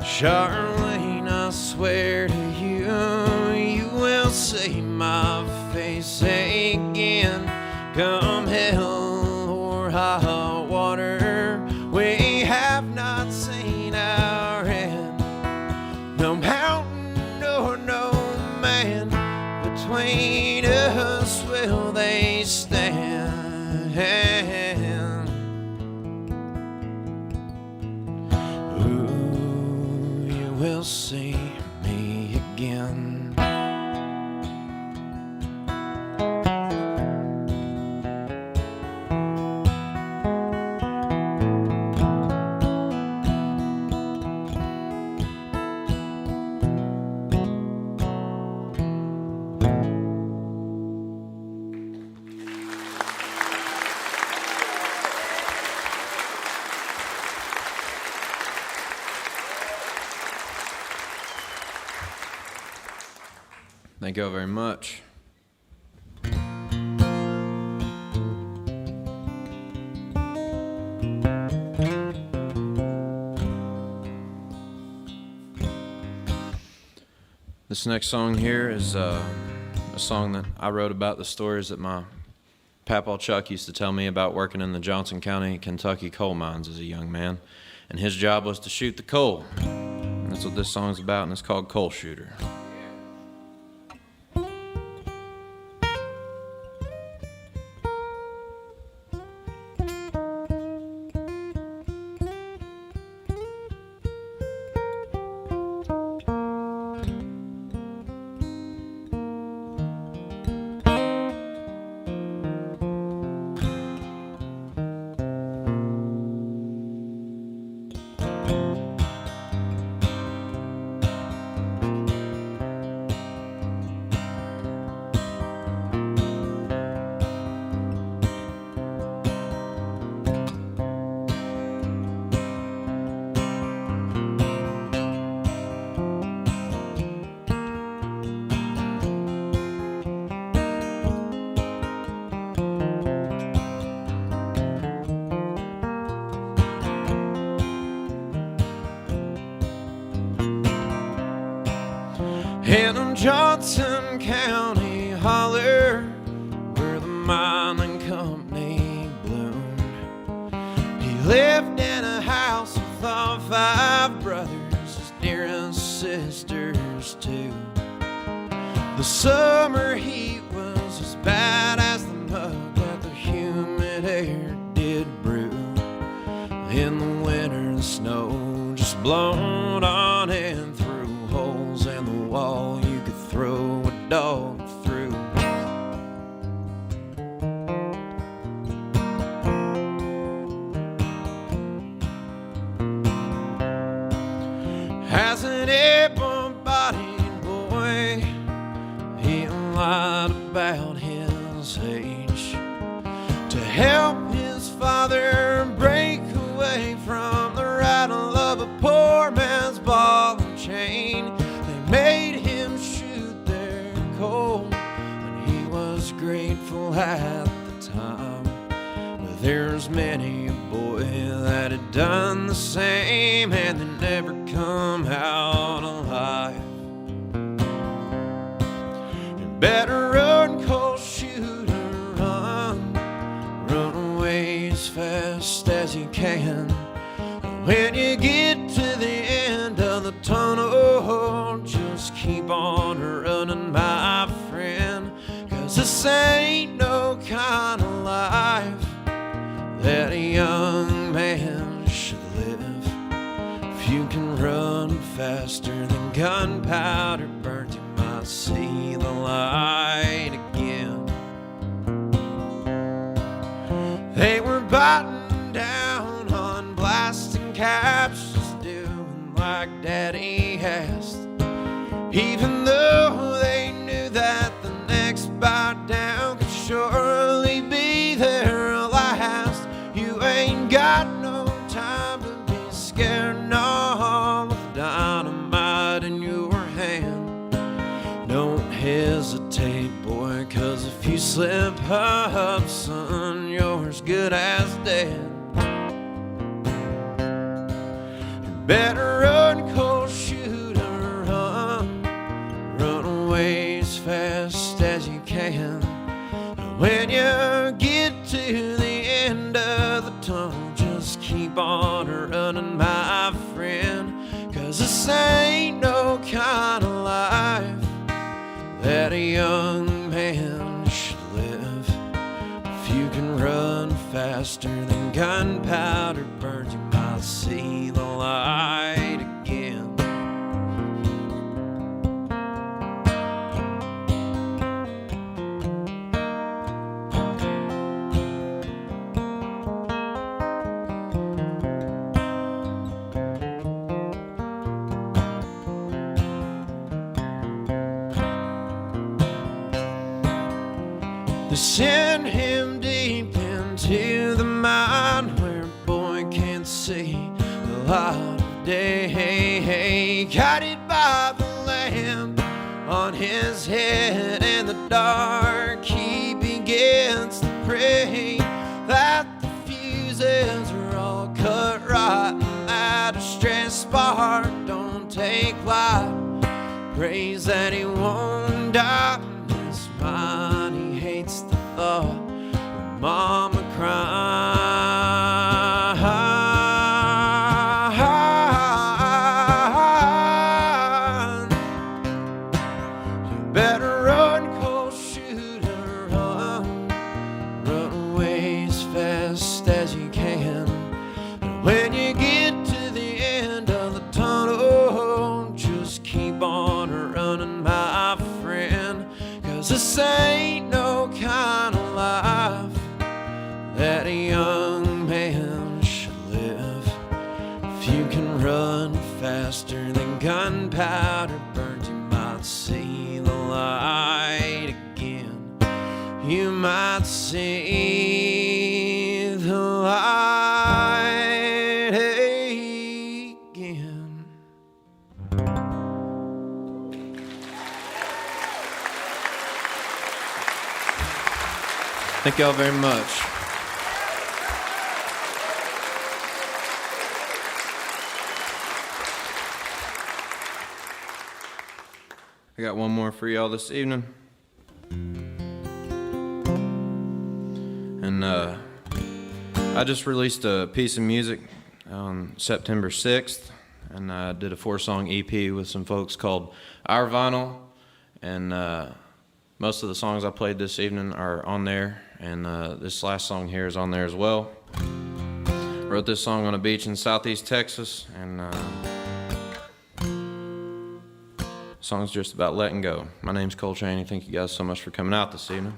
Charlene, I swear to you, you will see my face again. Come hell or high water, we have not seen our end. No mountain nor no man between us will they stand. Will see me again. Thank you all very much. This next song here is a song that I wrote about the stories that my Papaw Chuck used to tell me about working in the Johnson County, Kentucky coal mines as a young man. And his job was to shoot the coal. And that's what this song's about, and it's called Coal Shooter. In Johnson County holler, where the mining company bloomed, he lived in a house with all 5 brothers, his dearest sisters too. The summer heat was as bad as the mud that the humid air did brew. In the winter, the snow just blown on in through holes in the wall you could throw a dog through. As an able-bodied boy, he lied about his age to help his father break away from the rattle of a poor man's ball and chain. They made him shoot their coal, and he was grateful at the time. But there's many a boy that had done the same, and they never come out alive. You better run, coal shooter, run. Run away as fast as you can. When you get to the end of the tunnel, just keep on running, my friend. 'Cause this ain't no kind of life that a young man should live. If you can run faster than gunpowder burnt, you might see the light again. They were biting down on blasting caps, just doing like Daddy asked. Even though they knew that the next bite down could surely be their last. You ain't got no time to be scared, no, with dynamite in your hand. Don't hesitate, boy, 'cause if you slip up, son, you're as good as dead. You better run, coal shooter, run. Run away as fast as you can. When you get to the end of the tunnel, just keep on running, my friend. 'Cause this ain't no kind of life that a young man should live. If you can run faster than gunpowder burns, you might see the light again. They send him deep into the mine where a boy can't see the light of day. Guided by the lamp on his head in the dark, he begins to pray that the fuses are all cut right and that a stress spark don't take life. Prays that he won't die in his mind. He hates the thought of mama crying. You better run, cold shooter, run. Run away as fast as you can. And when you get to the end of the tunnel, just keep on running, my friend. 'Cause this ain't no kind of life that a young man should live. If you can run faster than gunpowder burns, you might see the light again. You might see the light again. Thank y'all very much. I got one more for y'all this evening. And I just released a piece of music on September 6th, and I did a 4-song EP with some folks called Our Vinyl, and most of the songs I played this evening are on there, and this last song here is on there as well. Wrote this song on a beach in southeast Texas, and the song's just about letting go. My name's Chaney. Thank you guys so much for coming out this evening.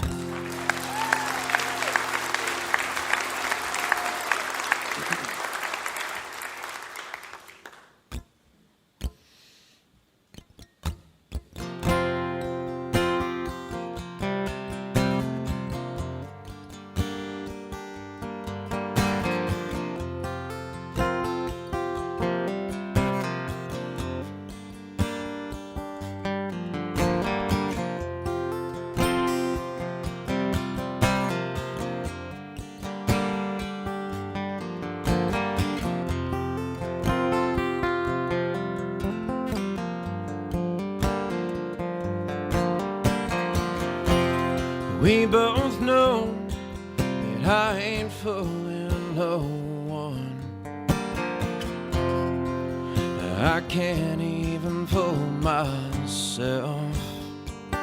We both know that I ain't fooling no one. I can't even fool myself. I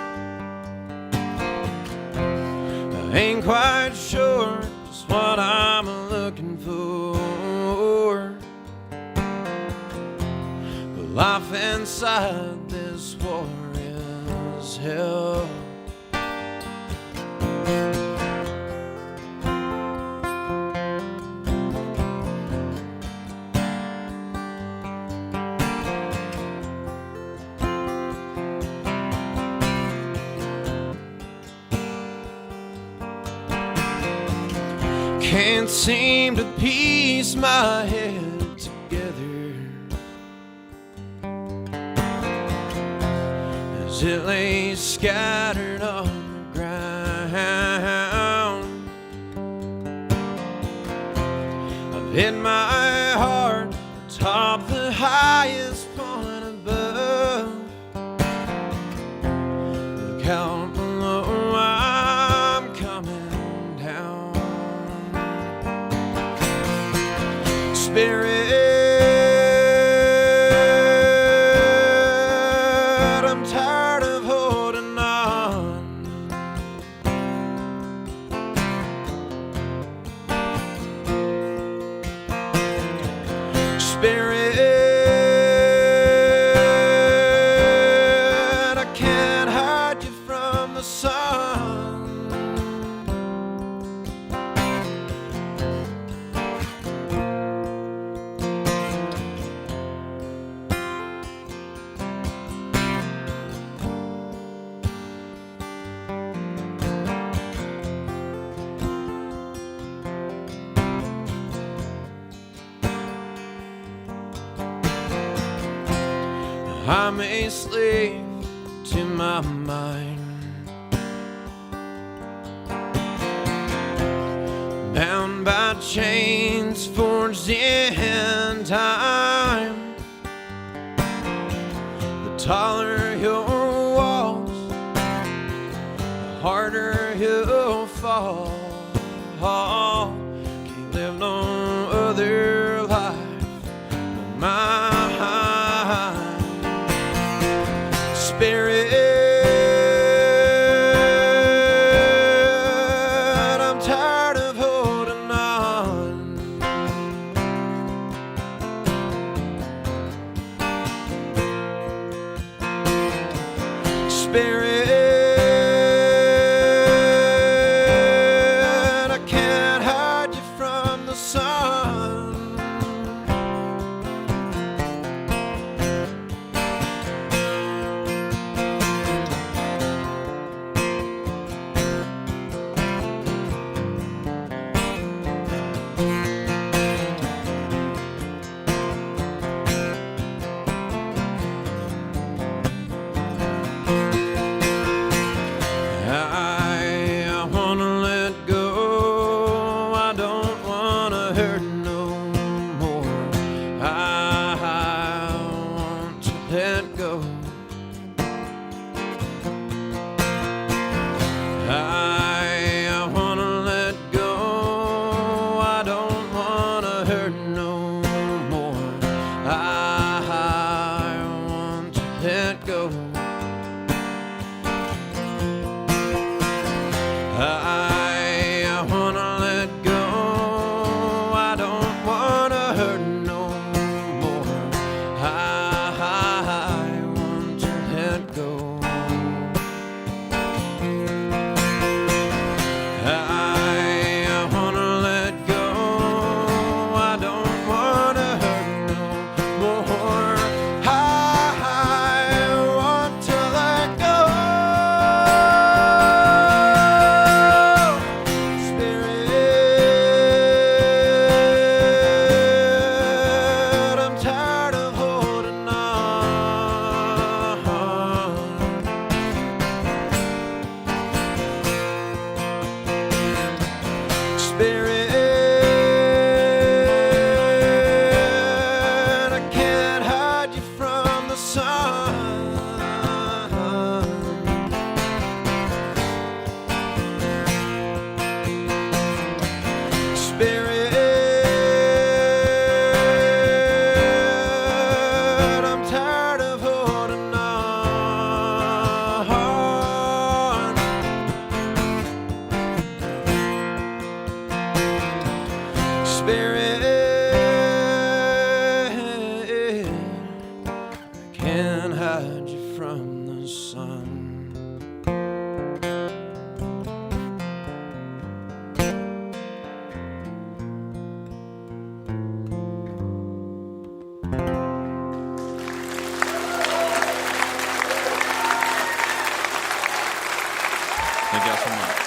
ain't quite sure just what I'm looking for, but life inside this war is hell. Can't seem to piece my head together as it lays scattered on the ground. I've hit my heart atop the highest point above. Look out below, I'm coming down. Spirit, I'm tired of holding on. Spirit, I can't hide you from the sun. I'm a slave to my mind. Bound by chains forged in time, the taller your walls, the harder you'll fall. Can't live no other life than mine. Spirit, I'm tired of holding on. Spirit, I can't hide you from the sun. I wanna let go. I don't wanna hurt no more. I want to let go. I wanna let go. I don't wanna hurt no more. I want to let go. I wanna let go. I don't wanna hurt no more. I want to let go. I wanna let go. I don't wanna hurt no more. I want to let go. Spirit, I'm tired of holding on. Spirit, I can't hide you from the sun. Spirit, I'm tired of holding on. Spirit, I can't hide you from the sun. Thank y'all so much.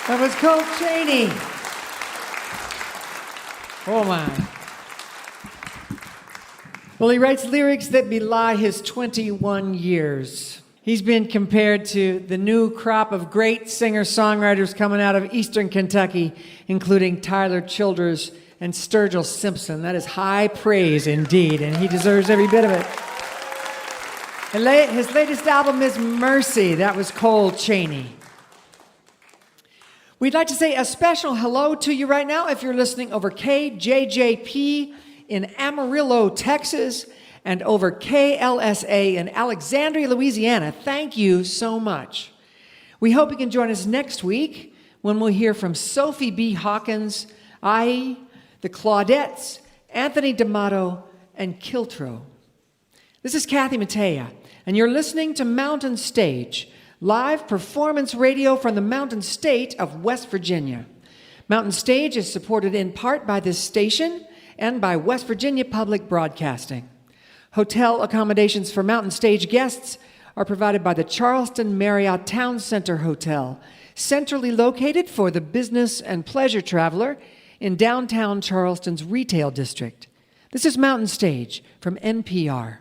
That was Colt Chaney. Oh my. Well, he writes lyrics that belie his 21 years. He's been compared to the new crop of great singer-songwriters coming out of Eastern Kentucky, including Tyler Childers and Sturgill Simpson. That is high praise indeed, and he deserves every bit of it. His latest album is Mercy. That was Colt Chaney. We'd like to say a special hello to you right now if you're listening over KJJP in Amarillo, Texas, and over KLSA in Alexandria, Louisiana. Thank you so much. We hope you can join us next week when we'll hear from Sophie B. Hawkins, Ai, the Claudettes, Anthony D'Amato, and Kiltro. This is Kathy Mattea, and you're listening to Mountain Stage, live performance radio from the Mountain State of West Virginia. Mountain Stage is supported in part by this station and by West Virginia Public Broadcasting. Hotel accommodations for Mountain Stage guests are provided by the Charleston Marriott Town Center Hotel, centrally located for the business and pleasure traveler in downtown Charleston's retail district. This is Mountain Stage from NPR.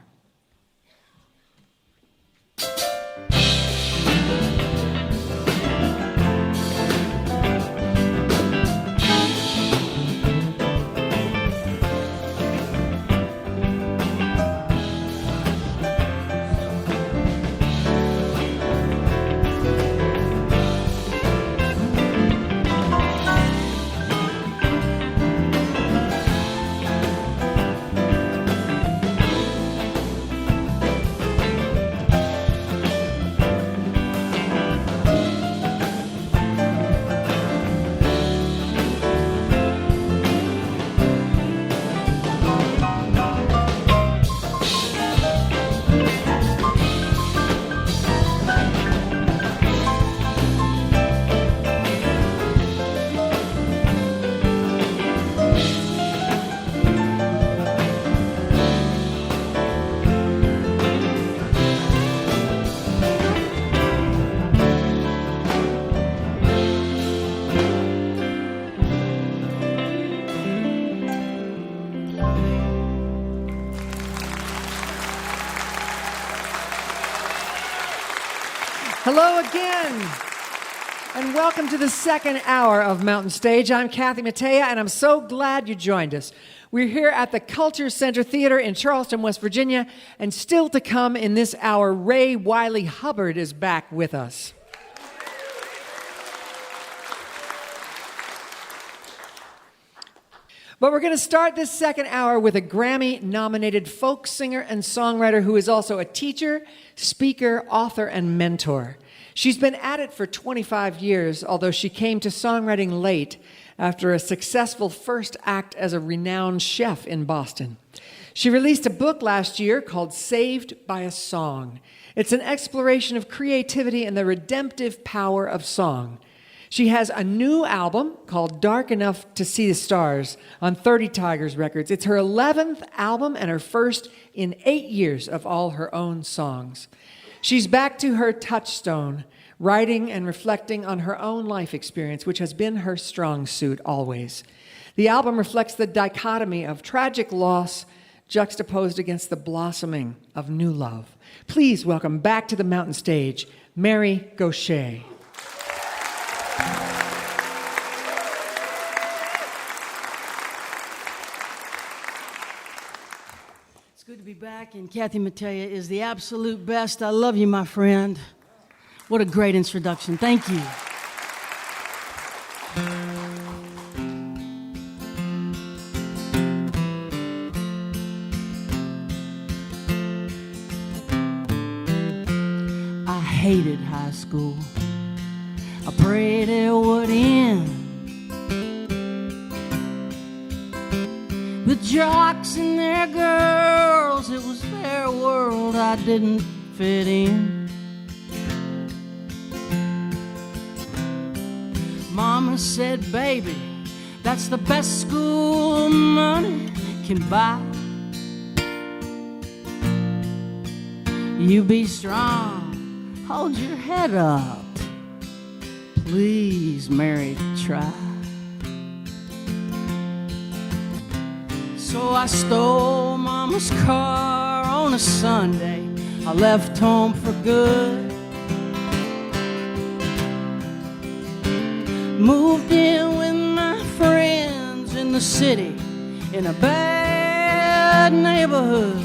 Hello again, and welcome to the second hour of Mountain Stage. I'm Kathy Mattea, and I'm so glad you joined us. We're here at the Culture Center Theater in Charleston, West Virginia, and still to come in this hour, Ray Wylie Hubbard is back with us. But we're going to start this second hour with a Grammy-nominated folk singer and songwriter who is also a teacher, speaker, author, and mentor. She's been at it for 25 years, although she came to songwriting late after a successful first act as a renowned chef in Boston. She released a book last year called Saved by a Song. It's an exploration of creativity and the redemptive power of song. She has a new album called Dark Enough to See the Stars on 30 Tigers Records. It's her 11th album and her first in 8 years of all her own songs. She's back to her touchstone, writing and reflecting on her own life experience, which has been her strong suit always. The album reflects the dichotomy of tragic loss juxtaposed against the blossoming of new love. Please welcome back to the Mountain Stage, Mary Gauthier. It's good to be back, and Kathy Mattea is the absolute best. I love you, my friend. What a great introduction. Thank you. I hated high school. I prayed it would end. The jocks and their girls, it was their world. I didn't fit in. Mama said, baby, that's the best school money can buy. You be strong, hold your head up. Please, Mary, try. So I stole Mama's car on a Sunday. I left home for good. Moved in with my friends in the city in a bad neighborhood.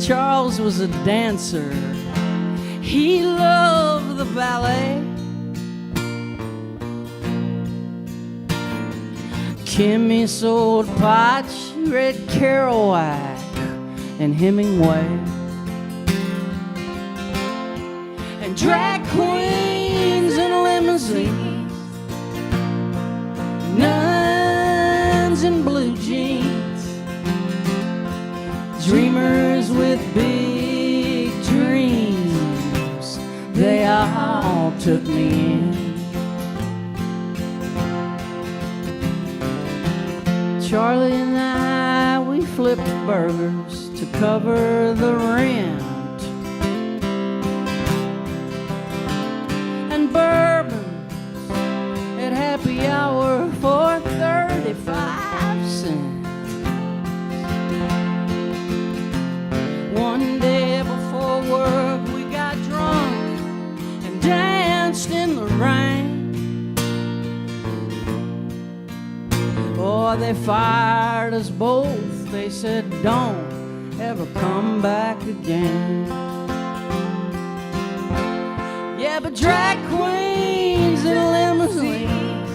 Charles was a dancer. He loved the ballet. Kimmy sold pot, she read Kerouac and Hemingway. And drag queens in limousines, nuns in blue jeans, dreamers with big dreams, they all took me in. Charlie and I, we flipped burgers to cover the rent, and bourbon at happy hour for 30 25 cents. One day before work we got drunk and danced in the rain. Oh, they fired us both. They said, don't ever come back again. Yeah, but drag queens in limousines,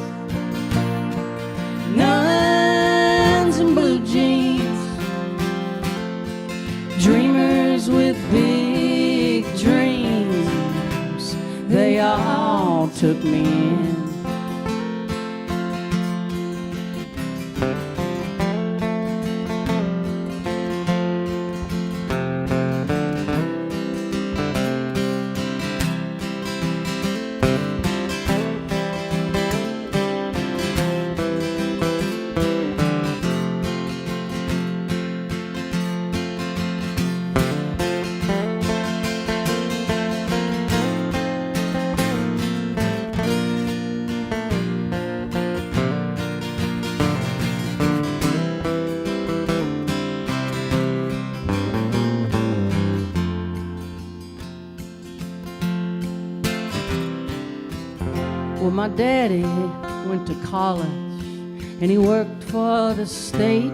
nuns in blue jeans, dreamers with big dreams, they all took me in. Well, my daddy went to college and he worked for the state.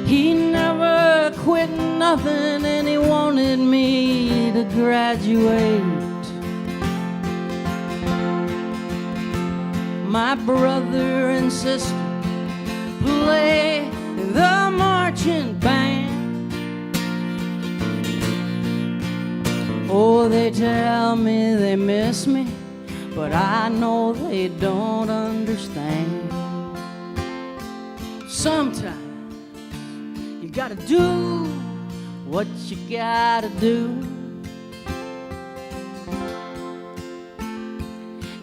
He never quit nothing and he wanted me to graduate. My brother and sister play the marching band. Oh, they tell me they miss me, but I know they don't understand. Sometimes you gotta do what you gotta do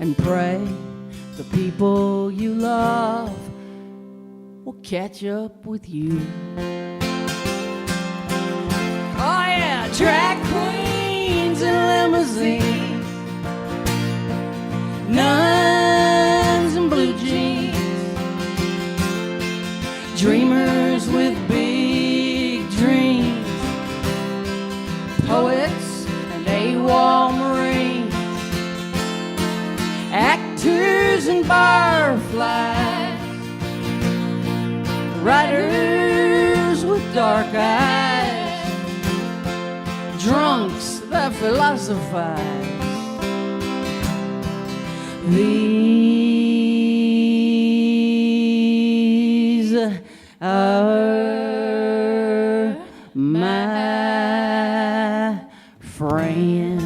and pray the people you love will catch up with you. Oh yeah, drag queens in limousines, nuns in blue jeans, dreamers with big dreams, poets and AWOL Marines, actors and barflies, writers with dark eyes, drunks that philosophize. These are my friends.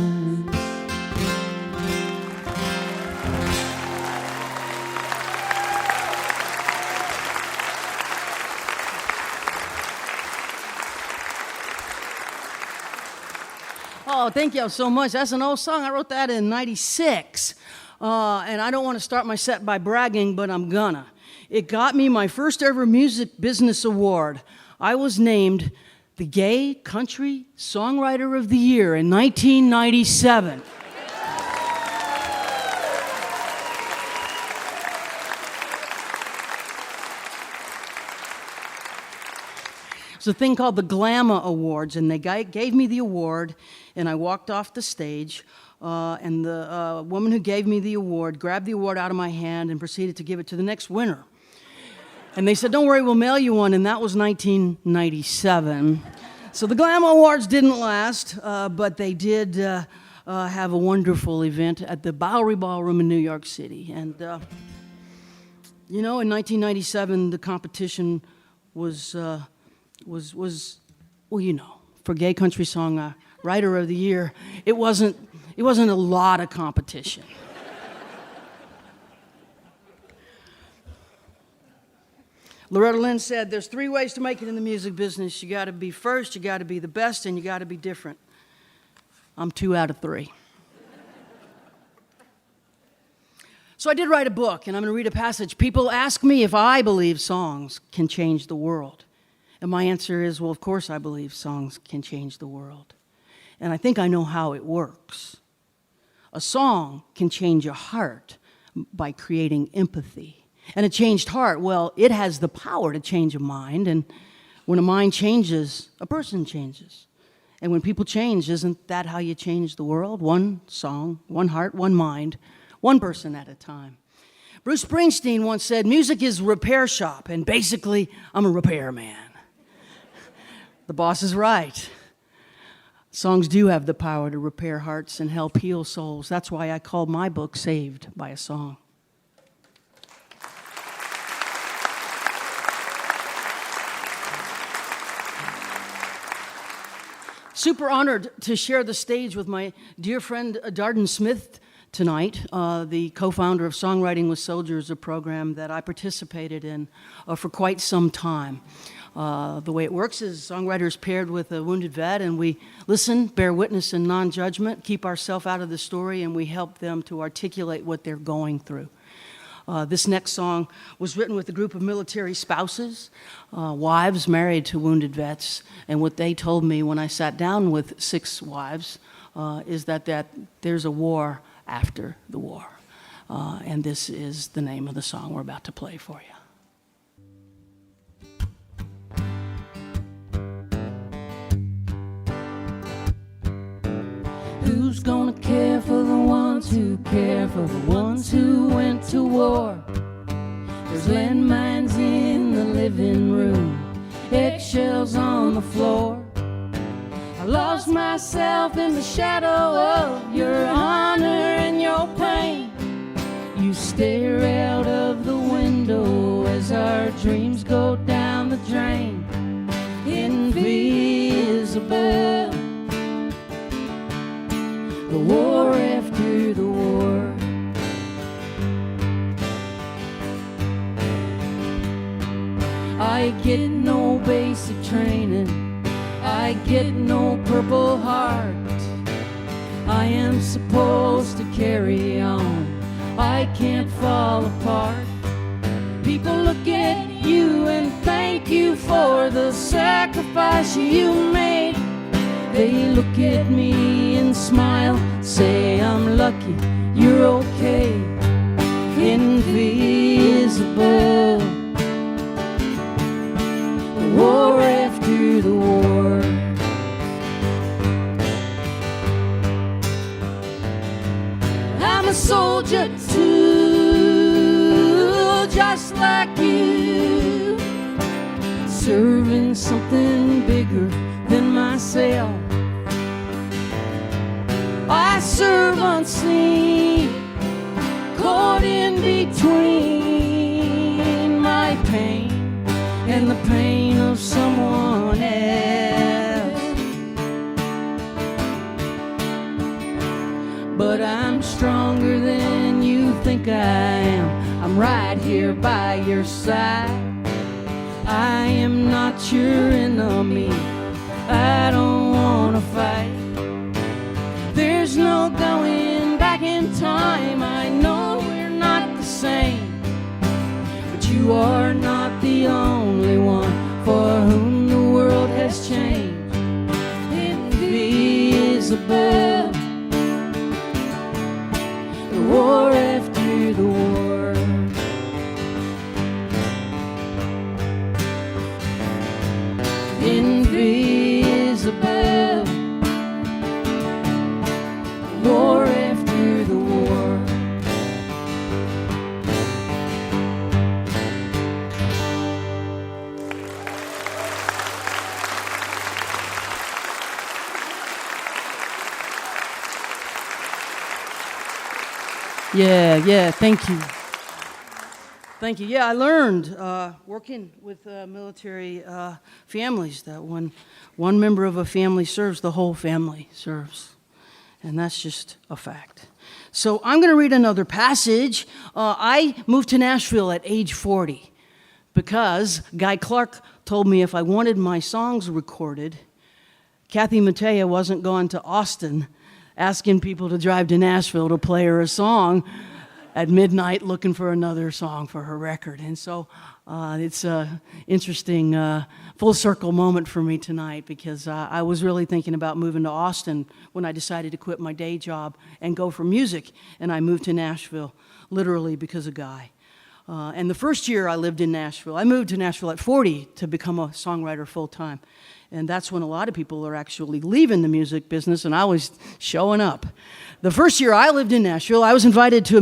Oh, thank you so much. That's an old song. I wrote that in '96. And I don't want to start my set by bragging, but I'm gonna. It got me my first ever music business award. I was named the Gay Country Songwriter of the Year in 1997. It's a thing called the Glamma Awards, and they gave me the award, and I walked off the stage. And the woman who gave me the award grabbed the award out of my hand and proceeded to give it to the next winner. And they said, don't worry, we'll mail you one, and that was 1997. So the Glamma Awards didn't last, but they did have a wonderful event at the Bowery Ballroom in New York City. And, you know, in 1997, the competition was well, you know, for Gay Country Song Writer of the Year, it wasn't a lot of competition. Loretta Lynn said, there's 3 ways to make it in the music business. You got to be first, you got to be the best, and you got to be different. I'm 2 out of 3. So I did write a book, and I'm going to read a passage. People ask me if I believe songs can change the world. And my answer is, well, of course I believe songs can change the world. And I think I know how it works. A song can change a heart. by creating empathy. And a changed heart, well, it has the power to change a mind. And when a mind changes, a person changes. And when people change, isn't that how you change the world? One song, one heart, one mind, one person at a time. Bruce Springsteen once said, music is a repair shop, and basically, I'm a repairman. The boss is right. Songs do have the power to repair hearts and help heal souls. That's why I call my book Saved by a Song. Super honored to share the stage with my dear friend Darden Smith tonight, the co-founder of Songwriting with Soldiers, a program that I participated in for quite some time. The way it works is songwriters paired with a wounded vet, and we listen, bear witness in non-judgment, keep ourselves out of the story, and we help them to articulate what they're going through. This next song was written with a group of military spouses, wives married to wounded vets, and what they told me when I sat down with 6 wives is that there's a war after the war. And this is the name of the song we're about to play for you. Who's gonna care for the ones who care for the ones who went to war? There's landmines in the living room, eggshells on the floor. I lost myself in the shadow of your honor and your pain. You stare out of the window as our dreams go down the drain. Invisible, the war after the war. I get no basic training, I get no Purple Heart. I am supposed to carry on, I can't fall apart. People look at you and thank you for the sacrifice you made. They look at me and smile, say I'm lucky, you're okay. Invisible, the war after the war. I'm a soldier too, just like you, serving something bigger than myself. I serve unseen, caught in between my pain and the pain of someone else. But I'm stronger than you think I am. I'm right here by your side. I am not your enemy, I don't wanna fight. There's no going back in time, I know we're not the same. But you are not the only one for whom the world has changed. Invisible, the war after the war. Invisible, war after the war. Yeah, thank you. Thank you. Yeah, I learned working with military families that when one member of a family serves, the whole family serves. And that's just a fact. So I'm going to read another passage. I moved to Nashville at age 40 because Guy Clark told me if I wanted my songs recorded, Kathy Mattea wasn't going to Austin asking people to drive to Nashville to play her a song. at midnight looking for another song for her record. And so it's an interesting full circle moment for me tonight, because I was really thinking about moving to Austin when I decided to quit my day job and go for music. And I moved to Nashville literally because of Guy. And the first year I lived in Nashville, I moved to Nashville at 40 to become a songwriter full time. And that's when a lot of people are actually leaving the music business, and I was showing up. The first year I lived in Nashville, I was invited to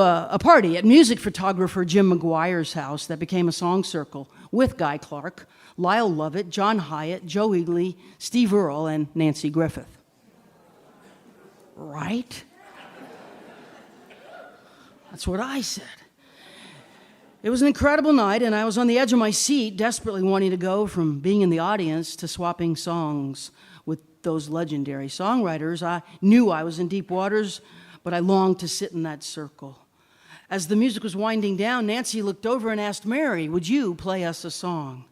a party at music photographer Jim McGuire's house that became a song circle with Guy Clark, Lyle Lovett, John Hyatt, Joe Wylie, Steve Earle, and Nancy Griffith. Right? That's what I said. It was an incredible night, and I was on the edge of my seat, desperately wanting to go from being in the audience to swapping songs with those legendary songwriters. I knew I was in deep waters, but I longed to sit in that circle. As the music was winding down, Nancy looked over and asked Mary, "Would you play us a song?"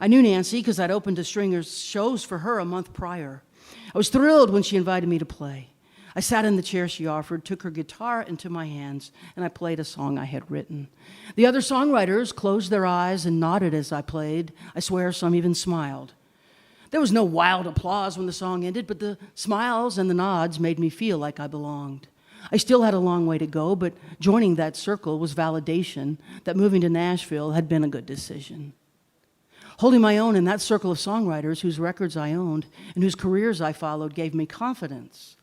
I knew Nancy because I'd opened a string of shows for her a month prior. I was thrilled when she invited me to play. I sat in the chair she offered, took her guitar into my hands, and I played a song I had written. The other songwriters closed their eyes and nodded as I played. I swear some even smiled. There was no wild applause when the song ended, but the smiles and the nods made me feel like I belonged. I still had a long way to go, but joining that circle was validation that moving to Nashville had been a good decision. Holding my own in that circle of songwriters whose records I owned and whose careers I followed gave me confidence.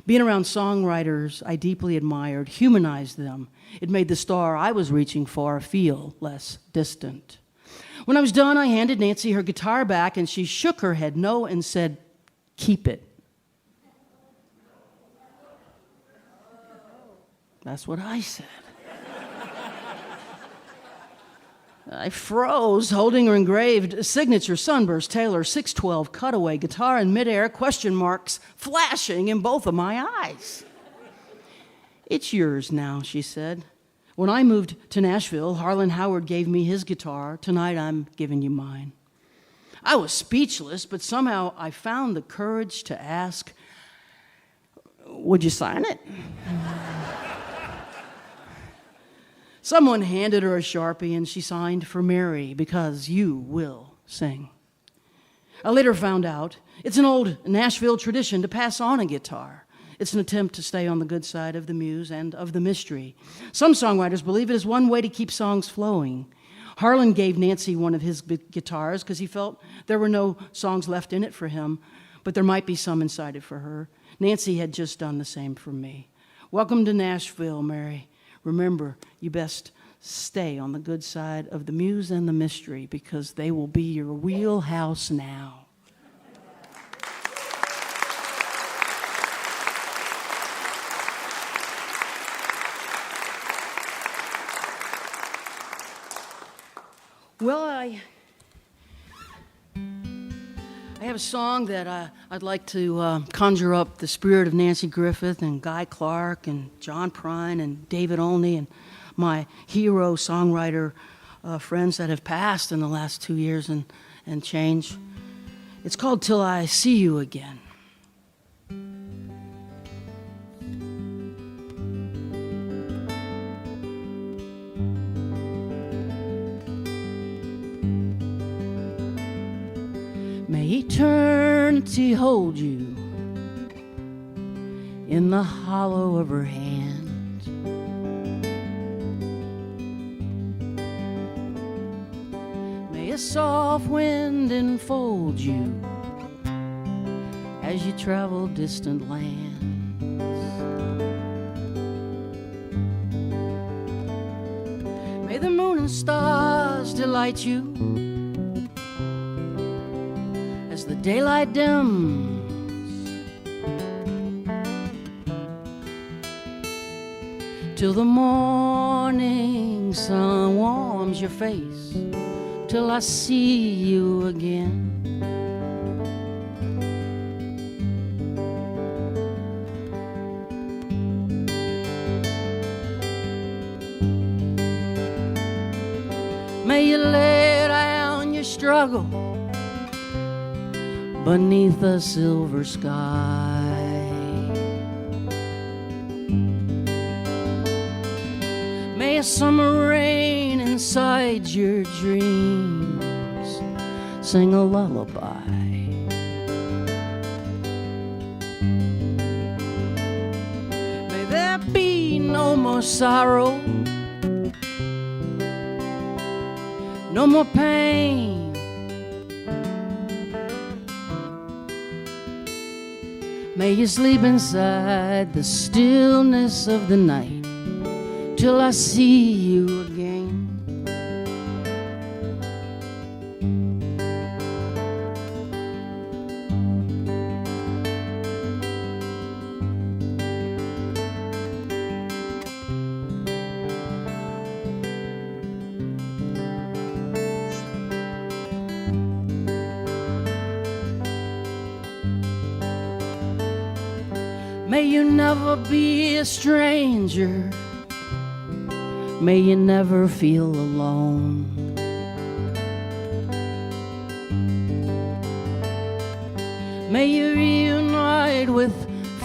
Being around songwriters I deeply admired humanized them. It made the star I was reaching for feel less distant. When I was done, I handed Nancy her guitar back, and she shook her head no and said, "Keep it." That's what I said. I froze, holding her engraved signature Sunburst Taylor 612 cutaway guitar in midair, question marks flashing in both of my eyes. "It's yours now," she said. "When I moved to Nashville, Harlan Howard gave me his guitar. Tonight I'm giving you mine." I was speechless, but somehow I found the courage to ask, "Would you sign it?" Someone handed her a Sharpie, and she signed for Mary, because you will sing. I later found out it's an old Nashville tradition to pass on a guitar. It's an attempt to stay on the good side of the muse and of the mystery. Some songwriters believe it is one way to keep songs flowing. Harlan gave Nancy one of his guitars because he felt there were no songs left in it for him, but there might be some inside it for her. Nancy had just done the same for me. Welcome to Nashville, Mary. Remember, you best stay on the good side of the muse and the mystery, because they will be your wheelhouse now. Well, I have a song that I'd like to conjure up the spirit of Nancy Griffith and Guy Clark and John Prine and David Olney and my hero songwriter friends that have passed in the last 2 years and change. It's called "Till I See You Again." May eternity hold you in the hollow of her hand. May a soft wind enfold you as you travel distant lands. May the moon and stars delight you as the daylight dims. Till the morning sun warms your face, till I see you again. May you lay down your struggle beneath a silver sky. May a summer rain inside your dreams sing a lullaby. May there be no more sorrow, no more pain. May you sleep inside the stillness of the night till I see you again. May you never be a stranger. May you never feel alone. May you reunite with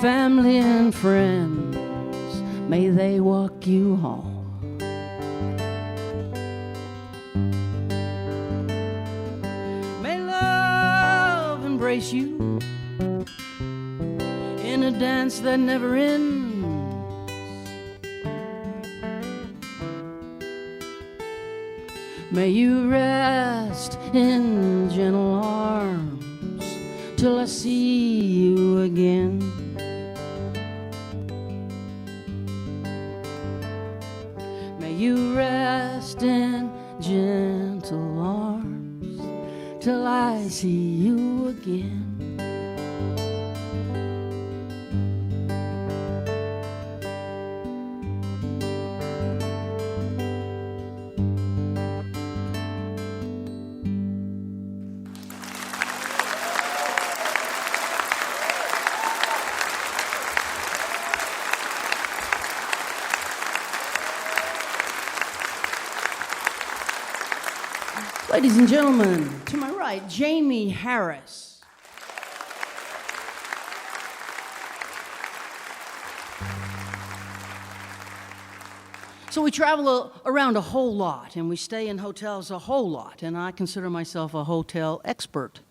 family and friends. May they walk you home. May love embrace you in a dance that never ends. May you rest in gentle arms till I see you again. May you rest in gentle arms till I see you again. Ladies and gentlemen, to my right, Jamie Harris. So we travel around a whole lot, and we stay in hotels a whole lot, and I consider myself a hotel expert.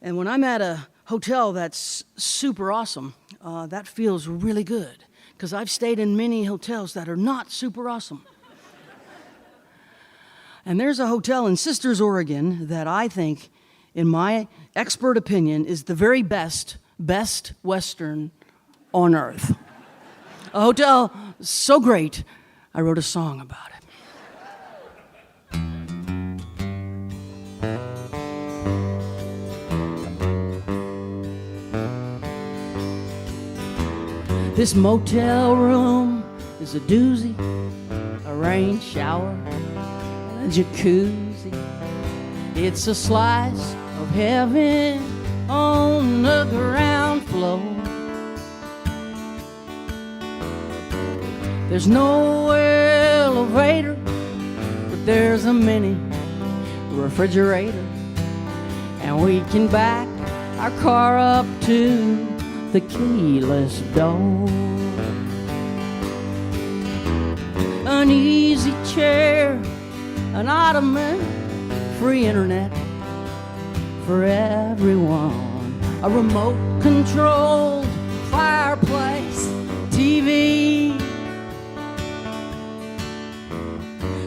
And when I'm at a hotel that's super awesome, that feels really good, because I've stayed in many hotels that are not super awesome. And there's a hotel in Sisters, Oregon that I think, in my expert opinion, is the very best Western on earth. A hotel so great, I wrote a song about it. This motel room is a doozy, a rain shower, a jacuzzi. It's a slice of heaven on the ground floor. There's no elevator, but there's a mini refrigerator, and we can back our car up to the keyless door. An easy chair, an ottoman, free internet for everyone, a remote-controlled fireplace, TV,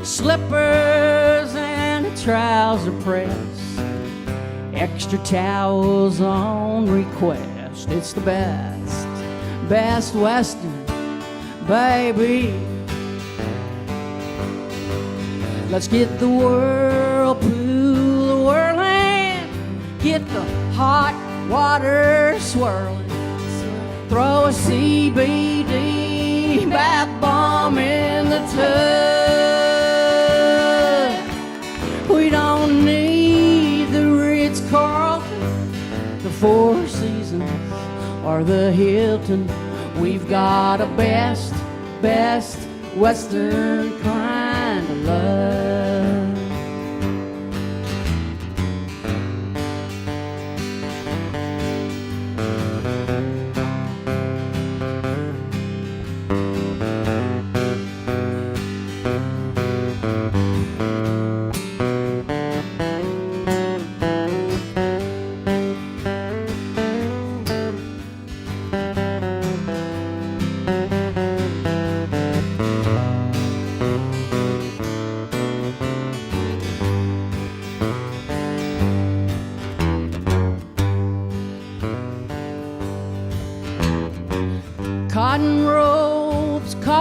slippers and a trouser press, extra towels on request. It's the best Western, baby. Let's get the whirlpool whirling, get the hot water swirling, throw a CBD bath bomb in the tub. We don't need the Ritz-Carlton, the Four Seasons, or the Hilton. We've got a best Western kind of love.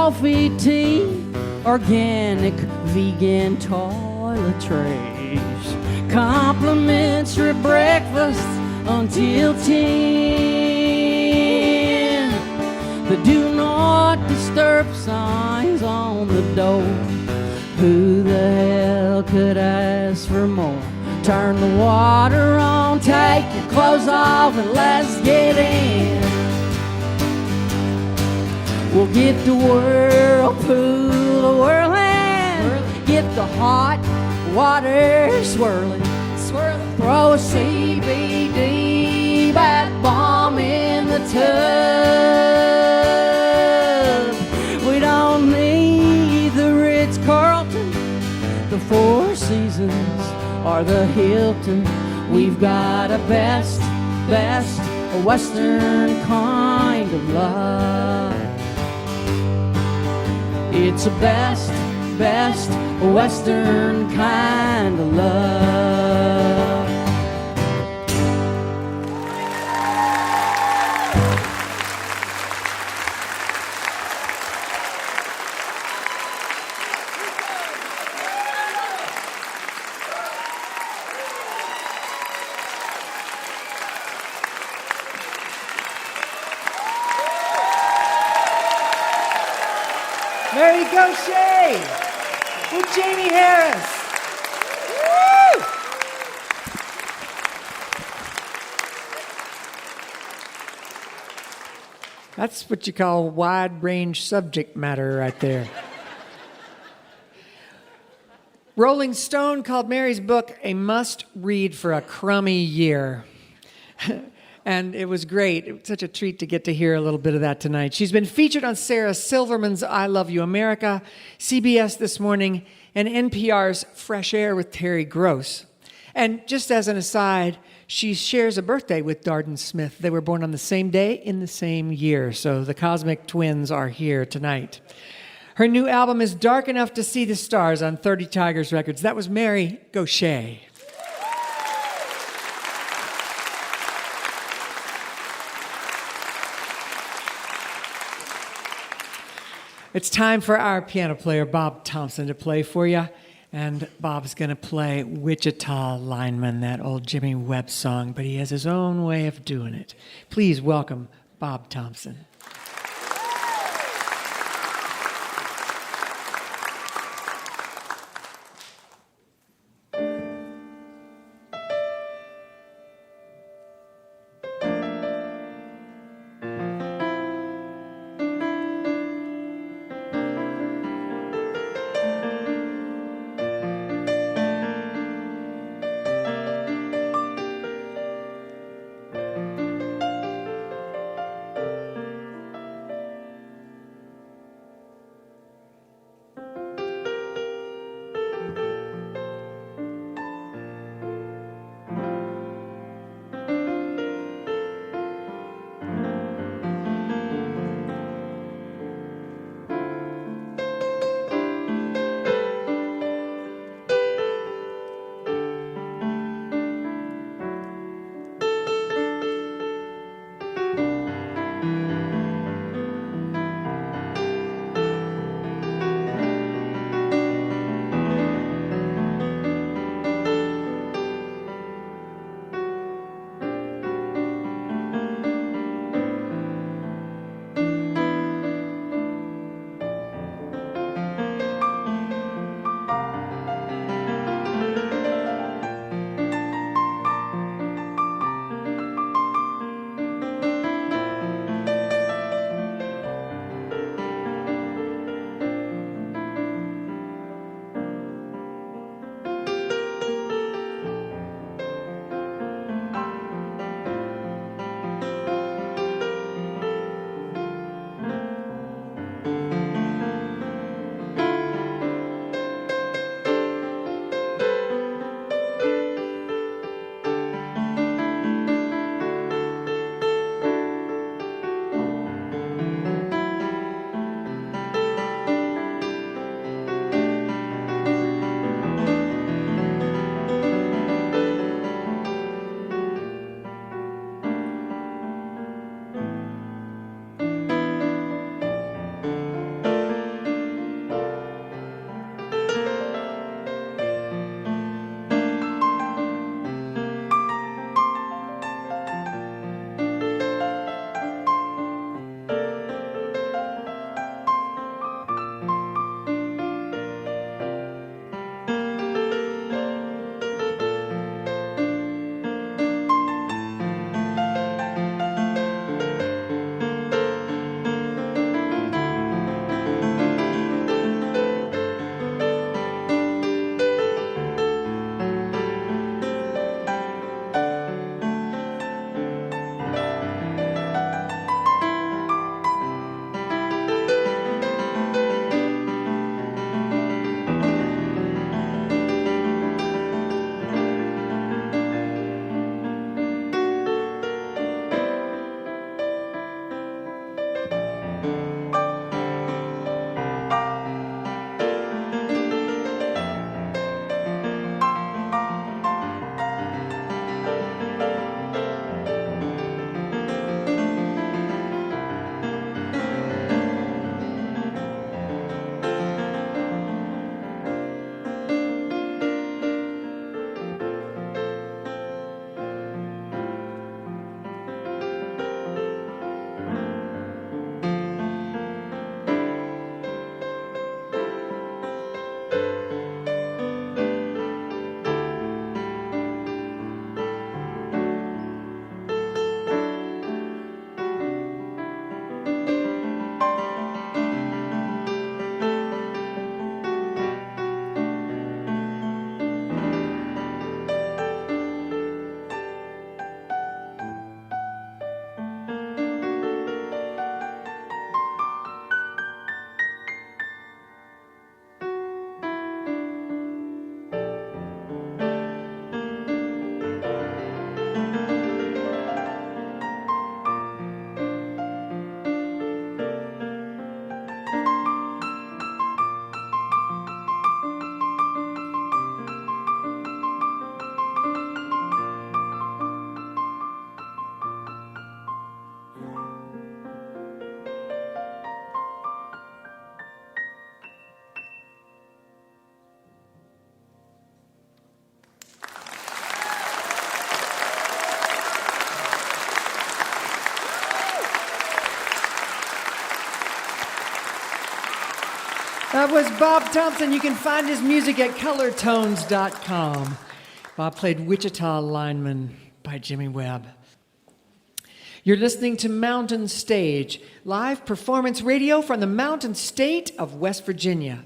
coffee, tea, organic, vegan toiletries, complimentary breakfast until 10. The do not disturb signs on the door. Who the hell could ask for more? Turn the water on, take your clothes off, and let's get in. We'll get the whirlpool whirling, get the hot water swirling, throw a CBD bath bomb in the tub. We don't need the Ritz-Carlton, the Four Seasons, or the Hilton. We've got a best Western kind of love. It's a best Western kind of love. Mary Gauthier with Chaney Harris. Woo! That's what you call wide range subject matter right there. Rolling Stone called Mary's book a must read for a crummy year. And it was great. It was such a treat to get to hear a little bit of that tonight. She's been featured on Sarah Silverman's I Love You America, CBS This Morning, and NPR's Fresh Air with Terry Gross. And just as an aside, she shares a birthday with Darden Smith. They were born on the same day in the same year, so the cosmic twins are here tonight. Her new album is Dark Enough to See the Stars on 30 Tigers Records. That was Mary Gauthier. It's time for our piano player, Bob Thompson, to play for you. And Bob's going to play Wichita Lineman, that old Jimmy Webb song, but he has his own way of doing it. Please welcome Bob Thompson. That was Bob Thompson. You can find his music at colortones.com. Bob played Wichita Lineman by Jimmy Webb. You're listening to Mountain Stage, live performance radio from the Mountain State of West Virginia.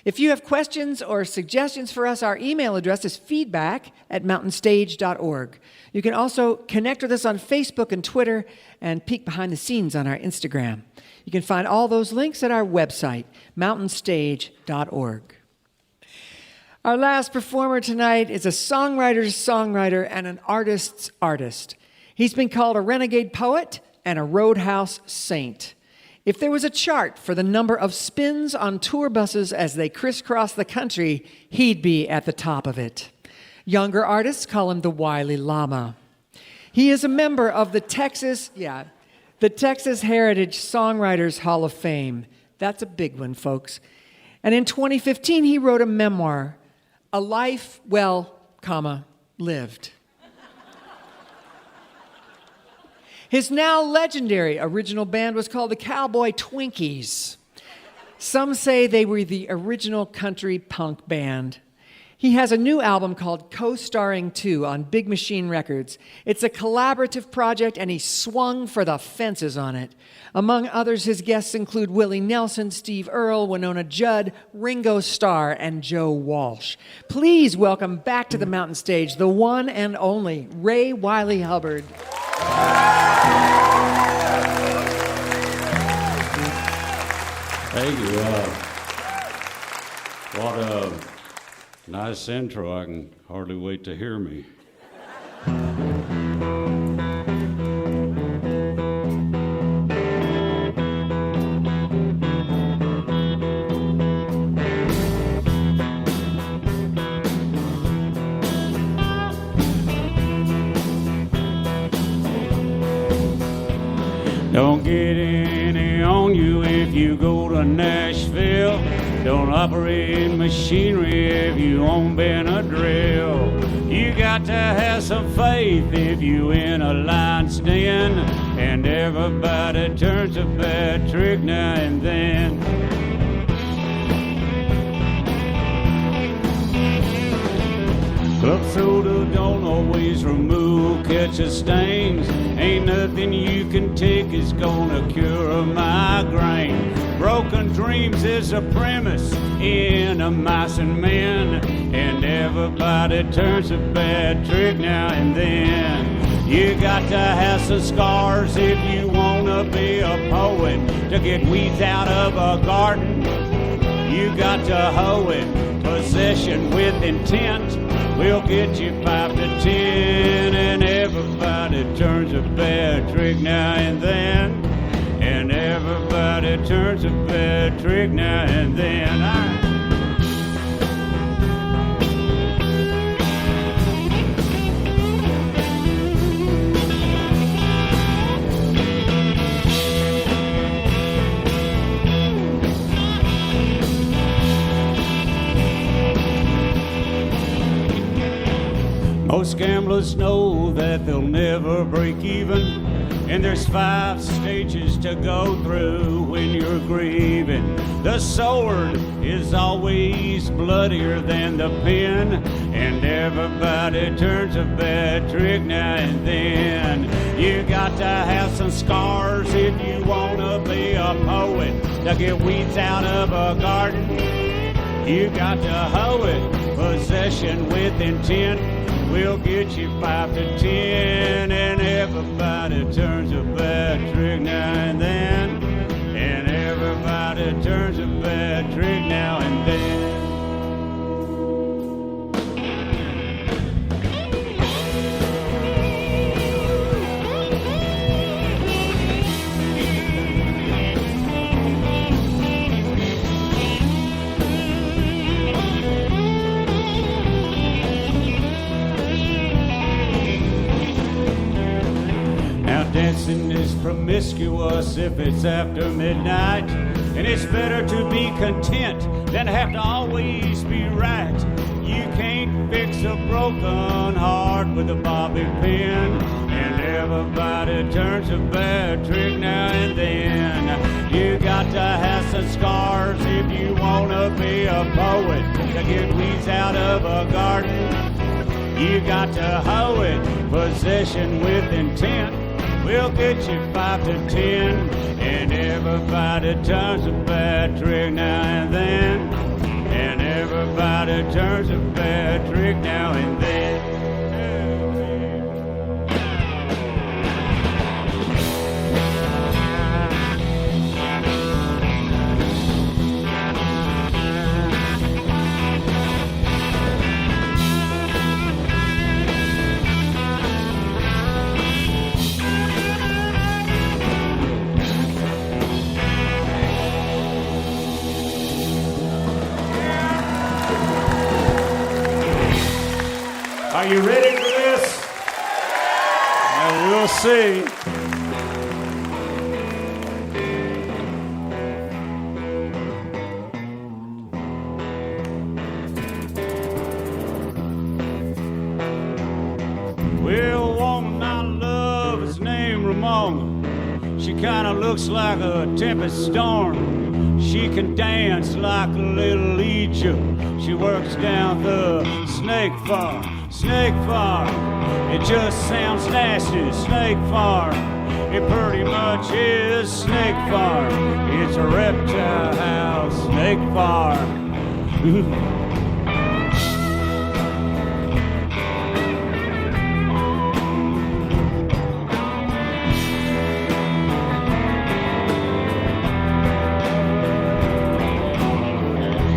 If you have questions or suggestions for us, our email address is feedback@mountainstage.org. You can also connect with us on Facebook and Twitter and peek behind the scenes on our Instagram. You can find all those links at our website, mountainstage.org. Our last performer tonight is a songwriter's songwriter and an artist's artist. He's been called a renegade poet and a roadhouse saint. If there was a chart for the number of spins on tour buses as they crisscross the country, he'd be at the top of it. Younger artists call him the Wylie Llama. He is a member of the Texas Heritage Songwriters Hall of Fame. That's a big one, folks. And in 2015, he wrote a memoir, A Life Well, Lived. His now legendary original band was called the Cowboy Twinkies. Some say they were the original country punk band. He has a new album called Co-Starring 2 on Big Machine Records. It's a collaborative project, and he swung for the fences on it. Among others, his guests include Willie Nelson, Steve Earle, Winona Judd, Ringo Starr, and Joe Walsh. Please welcome back to the Mountain Stage the one and only Ray Wylie Hubbard. Thank you. What a nice intro. I can hardly wait to hear me. Don't get any on you if you go to Nashville. Don't operate machinery if you own Benadryl. You got to have some faith if you in a lion's den. And everybody turns a bad trick now and then. Club soda don't always remove catcher stains. Ain't nothing you can take is gonna cure a migraine. Broken dreams is a premise in a mice and men. And everybody turns a bad trick now and then. You got to have some scars if you wanna be a poet. To get weeds out of a garden, you got to hoe it. Possession with intent we'll get you 5 to 10, and everybody turns a bad trick now and then. And everybody turns a bad trick now and then. All right. Most gamblers know that they'll never break even, and there's 5 stages to go through when you're grieving. The sword is always bloodier than the pen, and everybody turns a bad trick now and then. You got to have some scars if you wanna be a poet. To get weeds out of a garden, You got to hoe it, possession with intent. We'll get you 5 to 10, and everybody turns a bad trick now and then. And everybody turns a bad trick now and then. Dancing is promiscuous if it's after midnight, and it's better to be content than have to always be right. You can't fix a broken heart with a bobby pin, and everybody turns a bad trick now and then. You got to have some scars if you wanna be a poet, to get weeds out of a garden. You got to hoe it, possession with intent. We'll get you 5 to 10, and everybody turns a bad trick now and then. And everybody turns a bad trick now and then. Are you ready for this? Well, we'll see. Well, woman I love is named Ramona. She kinda looks like a tempest storm. She can dance like a little Egypt. She works down the snake farm. Snake farm, it just sounds nasty. Snake farm, it pretty much is snake farm. It's a reptile house, snake farm.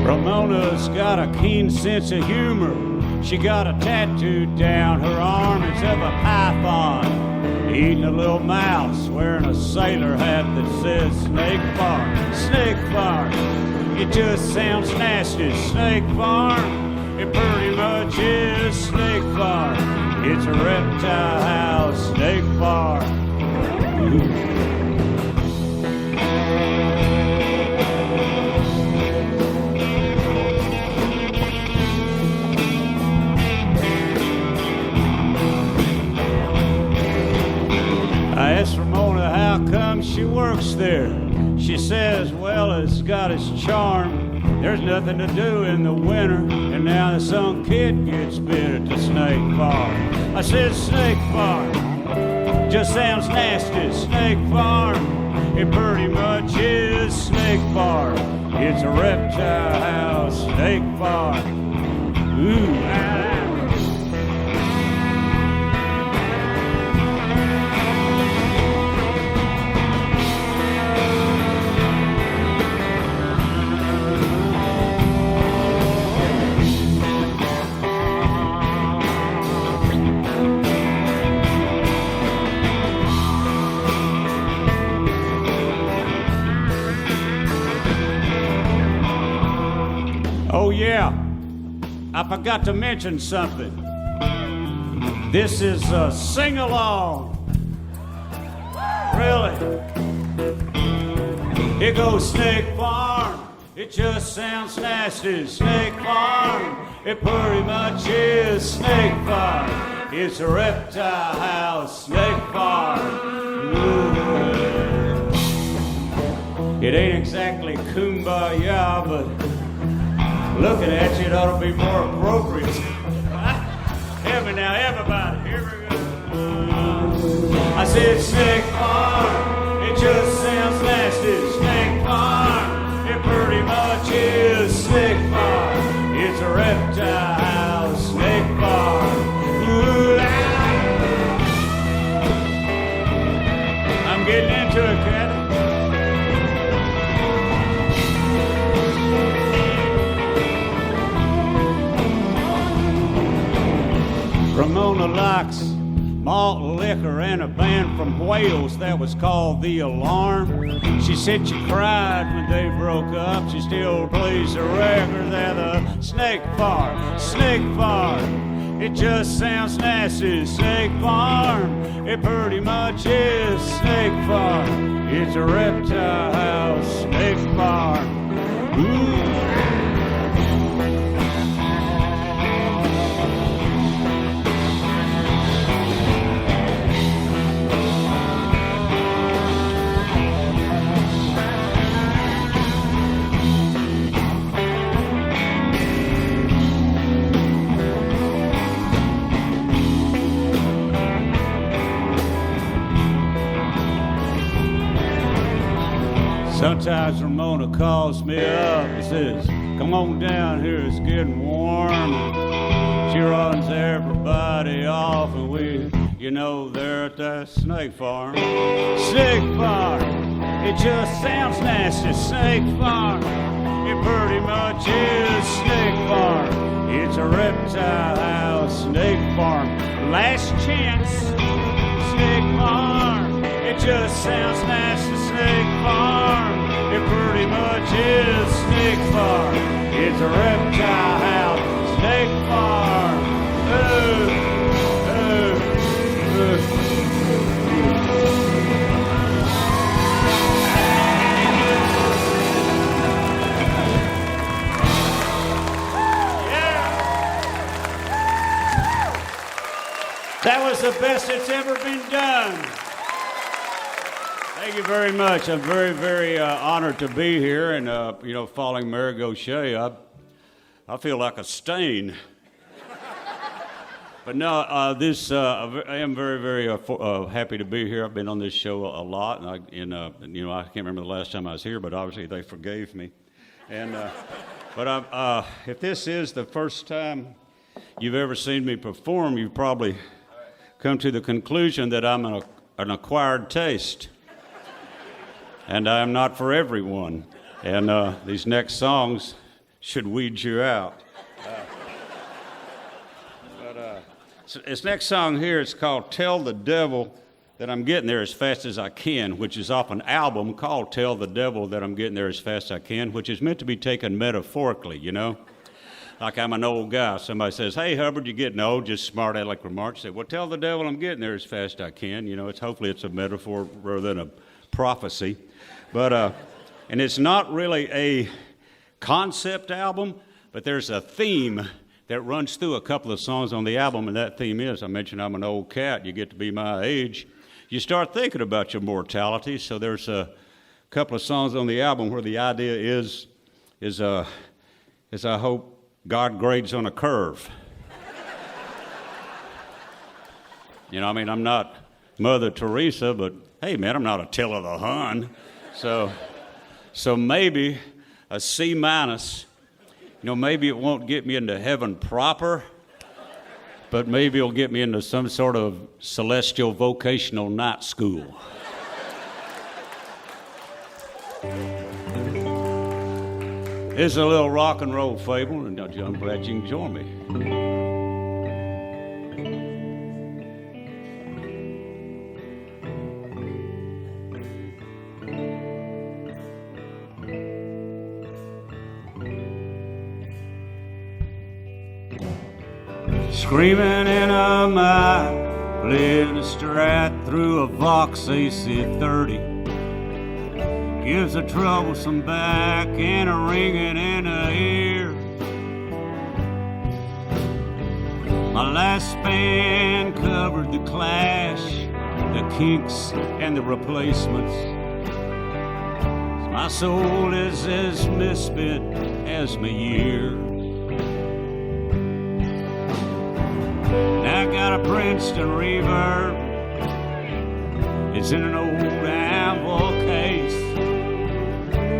Ramona's got a keen sense of humor. She got a tattoo down her arm. It's of a python eating a little mouse, wearing a sailor hat that says snake farm. Snake farm, it just sounds nasty. Snake farm, it pretty much is snake farm. It's a reptile house, snake farm. I asked Ramona how come she works there. She says, well, it's got its charm. There's nothing to do in the winter, and now some kid gets bit at the snake farm. I said, snake farm, just sounds nasty. Snake farm, it pretty much is snake farm. It's a reptile house, snake farm. Ooh, oh yeah, I forgot to mention something. This is a sing-along. Really? It goes Snake Farm. It just sounds nasty. Snake Farm. It pretty much is Snake Farm. It's a reptile house. Snake Farm. Ooh. It ain't exactly kumbaya, but looking at you, it ought to be more appropriate. Hear me now, everybody. Here we go. I said Snake Farm. It just sounds nasty. Snake Farm. It pretty much is Snake Farm. box, malt liquor, and a band from Wales that was called The Alarm. She said she cried when they broke up. She still plays the record at the Snake Farm. Snake Farm. It just sounds nasty, Snake Farm. It pretty much is Snake Farm. It's a reptile house, Snake Farm. Ooh. Sometimes Ramona calls me up and says, come on down here, it's getting warm. She runs everybody off and we, you know, they're at that Snake Farm. Snake Farm, it just sounds nasty, Snake Farm. It pretty much is Snake Farm. It's a reptile house, Snake Farm. Last chance, Snake Farm. It just sounds nasty, Snake Farm. It pretty much is Snake Farm. It's a reptile house, Snake Farm. Ooh, ooh, ooh. Yeah. That was the best it's ever been done. Thank you very much. I'm very, very honored to be here, and you know, following Mary Gauthier, I feel like a stain. But no, I am very, very happy to be here. I've been on this show a lot, and you know, I can't remember the last time I was here, but obviously they forgave me. And but if this is the first time you've ever seen me perform, you've probably come to the conclusion that I'm an acquired taste. And I am not for everyone. And these next songs should weed you out. So this next song here is called Tell the Devil That I'm Getting There As Fast As I Can, which is off an album called Tell the Devil That I'm Getting There As Fast As I Can, which is meant to be taken metaphorically, you know? Like I'm an old guy. Somebody says, hey, Hubbard, you're getting old. Just smart aleck remarks. Say, well, tell the devil I'm getting there as fast as I can. You know, hopefully it's a metaphor rather than a prophecy. But, and it's not really a concept album, but there's a theme that runs through a couple of songs on the album, and that theme is, I mentioned I'm an old cat, you get to be my age, you start thinking about your mortality. So there's a couple of songs on the album where the idea is I hope God grades on a curve. You know, I mean, I'm not Mother Teresa, but hey, man, I'm not Attila the Hun. So maybe a C minus, you know, maybe it won't get me into heaven proper, but maybe it'll get me into some sort of celestial vocational night school. It's a little rock and roll fable, and I'm glad you can join me. Screaming in a mile, playing a strat through a Vox AC30. Gives a troublesome back and a ringing in the ear. My last band covered the Clash, the Kinks, and the Replacements. My soul is as misfit as my year. And I got a Princeton reverb. It's in an old Apple case.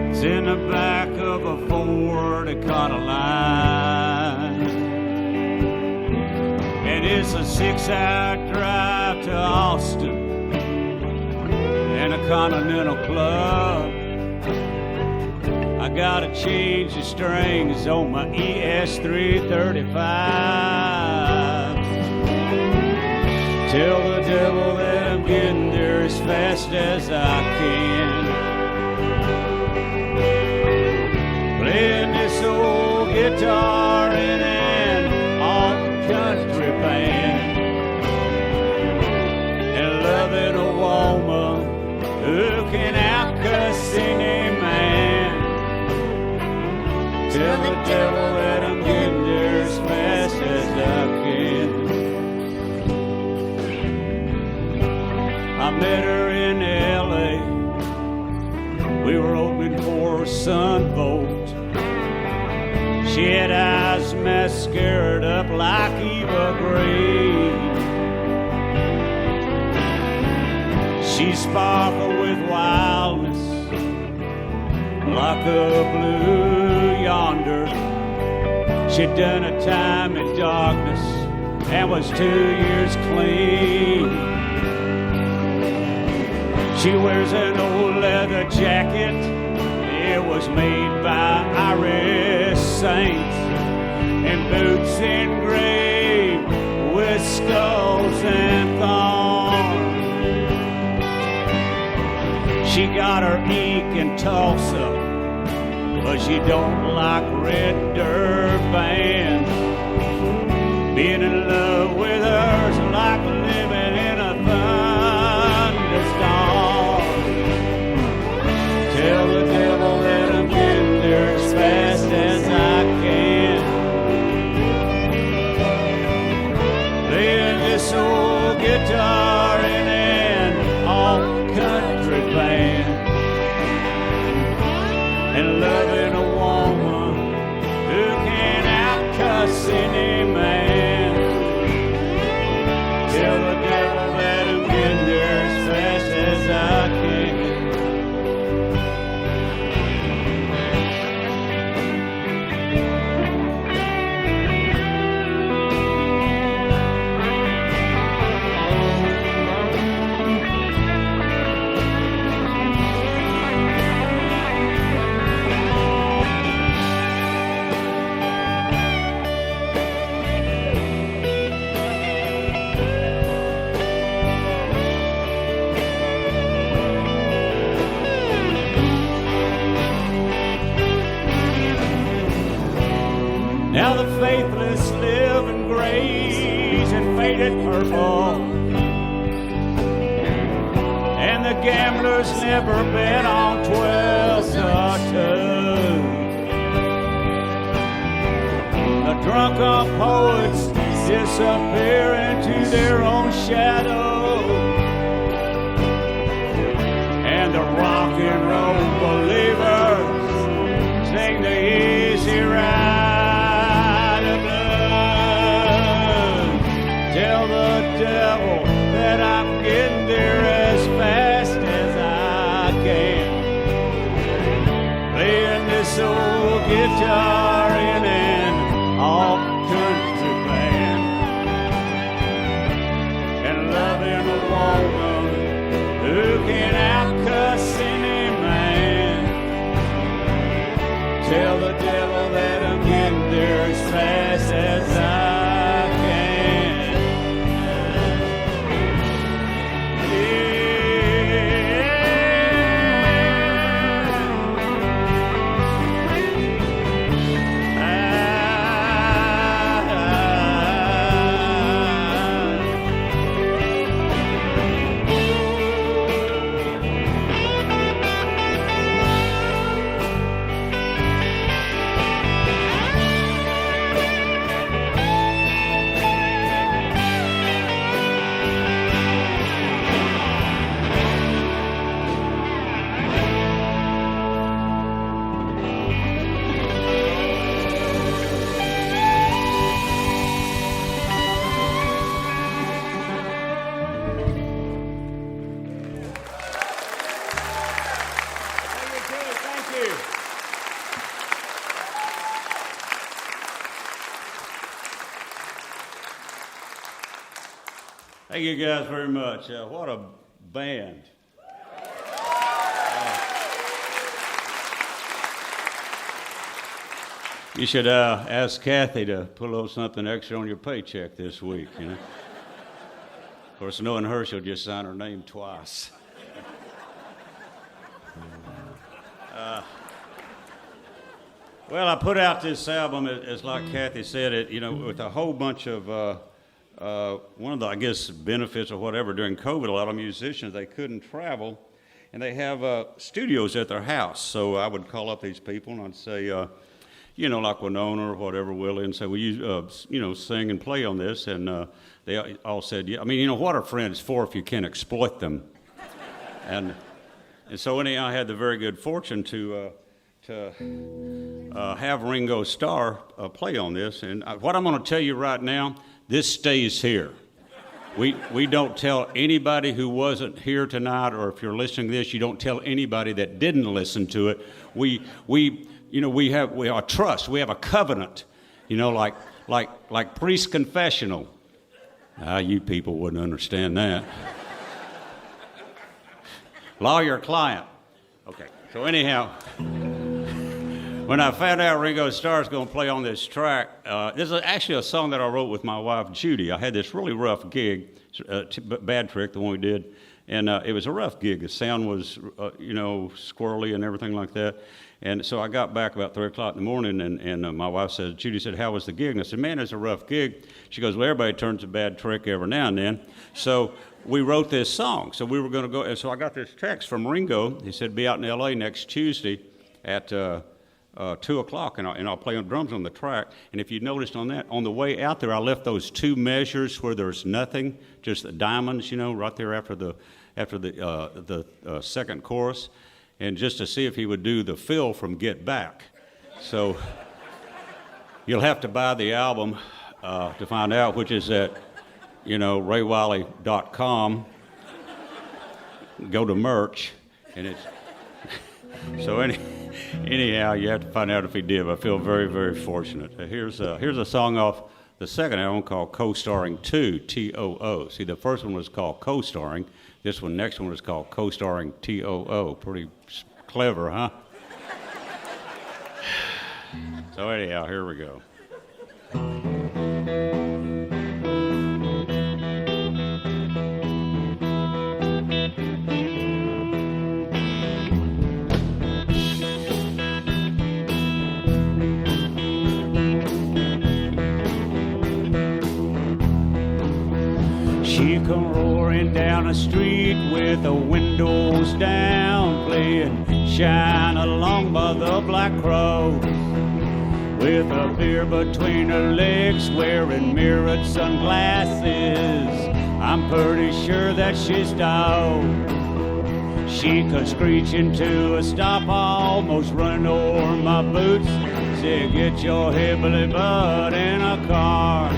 It's in the back of a Ford Econoline. And it's a 6-hour drive to Austin and a Continental Club. I gotta change the strings on my ES335. Tell the devil that I'm getting there as fast as I can. Playing this old guitar in an old country band, and loving a woman who can out-cuss any man. Tell the devil that I'm getting there as fast as I can. I met her in L.A. We were opening for a Sunvolt. She had eyes mascaraed up like Eva Green. She sparkled with wildness like a blue yonder. She'd done a time in darkness and was 2 years clean. She wears an old leather jacket. It was made by Irish saints, and boots engraved with skulls and thorns. She got her ink in Tulsa, but she don't like red dirt bands. Being in love with her's like living in a thunderstorm. Tell the devil that I'm getting there as fast as I can. Playing this old guitar in an old country band, and loving a woman who can out-cuss any man. Tell the devil that I'm getting there as fast as I can. Now the faithless live in grays and faded purple, and the gamblers never bet on 12s or 2. The drunken poets disappear into their own shadow, and the rock and roll believers sing the easy ride. Tell the devil that I'm getting there as fast as I can. Playing this old guitar in an old country band, and loving a woman who can out-cuss any man. Tell the devil that I'm getting there as fast as I can. Thank you guys very much. What a band. You should ask Kathy to pull out something extra on your paycheck this week, you know. Of course, knowing her, she'll just sign her name twice. Well, I put out this album, as like Kathy said, with a whole bunch of, one of the, I guess, benefits or whatever during COVID, a lot of musicians, they couldn't travel, and they have studios at their house. So I would call up these people and I'd say, like Winona or whatever, Willie, and say, will you, sing and play on this? And they all said, yeah. I mean, what are friends for if you can't exploit them? And so anyhow, I had the very good fortune to have Ringo Starr play on this. And what I'm going to tell you right now, this stays here. We don't tell anybody who wasn't here tonight, or if you're listening to this, you don't tell anybody that didn't listen to it. We have a trust. We have a covenant, like priest confessional. You people wouldn't understand that. Lawyer client. Okay. So anyhow, when I found out Ringo Starr's going to play on this track, this is actually a song that I wrote with my wife Judy. I had this really rough gig, Bad Trick, the one we did, and it was a rough gig. The sound was, squirrely and everything like that. And so I got back about 3 o'clock in the morning, and my wife said, Judy said, how was the gig? And I said, man, it's a rough gig. She goes, well, everybody turns a bad trick every now and then. So we wrote this song. So we were going to go, and so I got this text from Ringo. He said, be out in L.A. next Tuesday at 2 o'clock, and I'll play on drums on the track. And if you noticed on the way out there, I left those 2 measures where there's nothing, just the diamonds, right there after the second chorus, and just to see if he would do the fill from Get Back. So you'll have to buy the album to find out, which is at RayWiley.com. Go to merch, and it's so anyhow, you have to find out if he did. But I feel very, very fortunate. Here's a song off the second album called Co-Starring 2, T-O-O. See, the first one was called Co-Starring. This next one was called Co-Starring T-O-O. Pretty clever, huh? So anyhow, here we go. She come roaring down the street with the windows down, playing Shine Along by the Black Crow, with a beer between her legs, wearing mirrored sunglasses. I'm pretty sure that she's stoned. She could screech into a stop, almost run over my boots. Say, get your hillbilly butt in a car.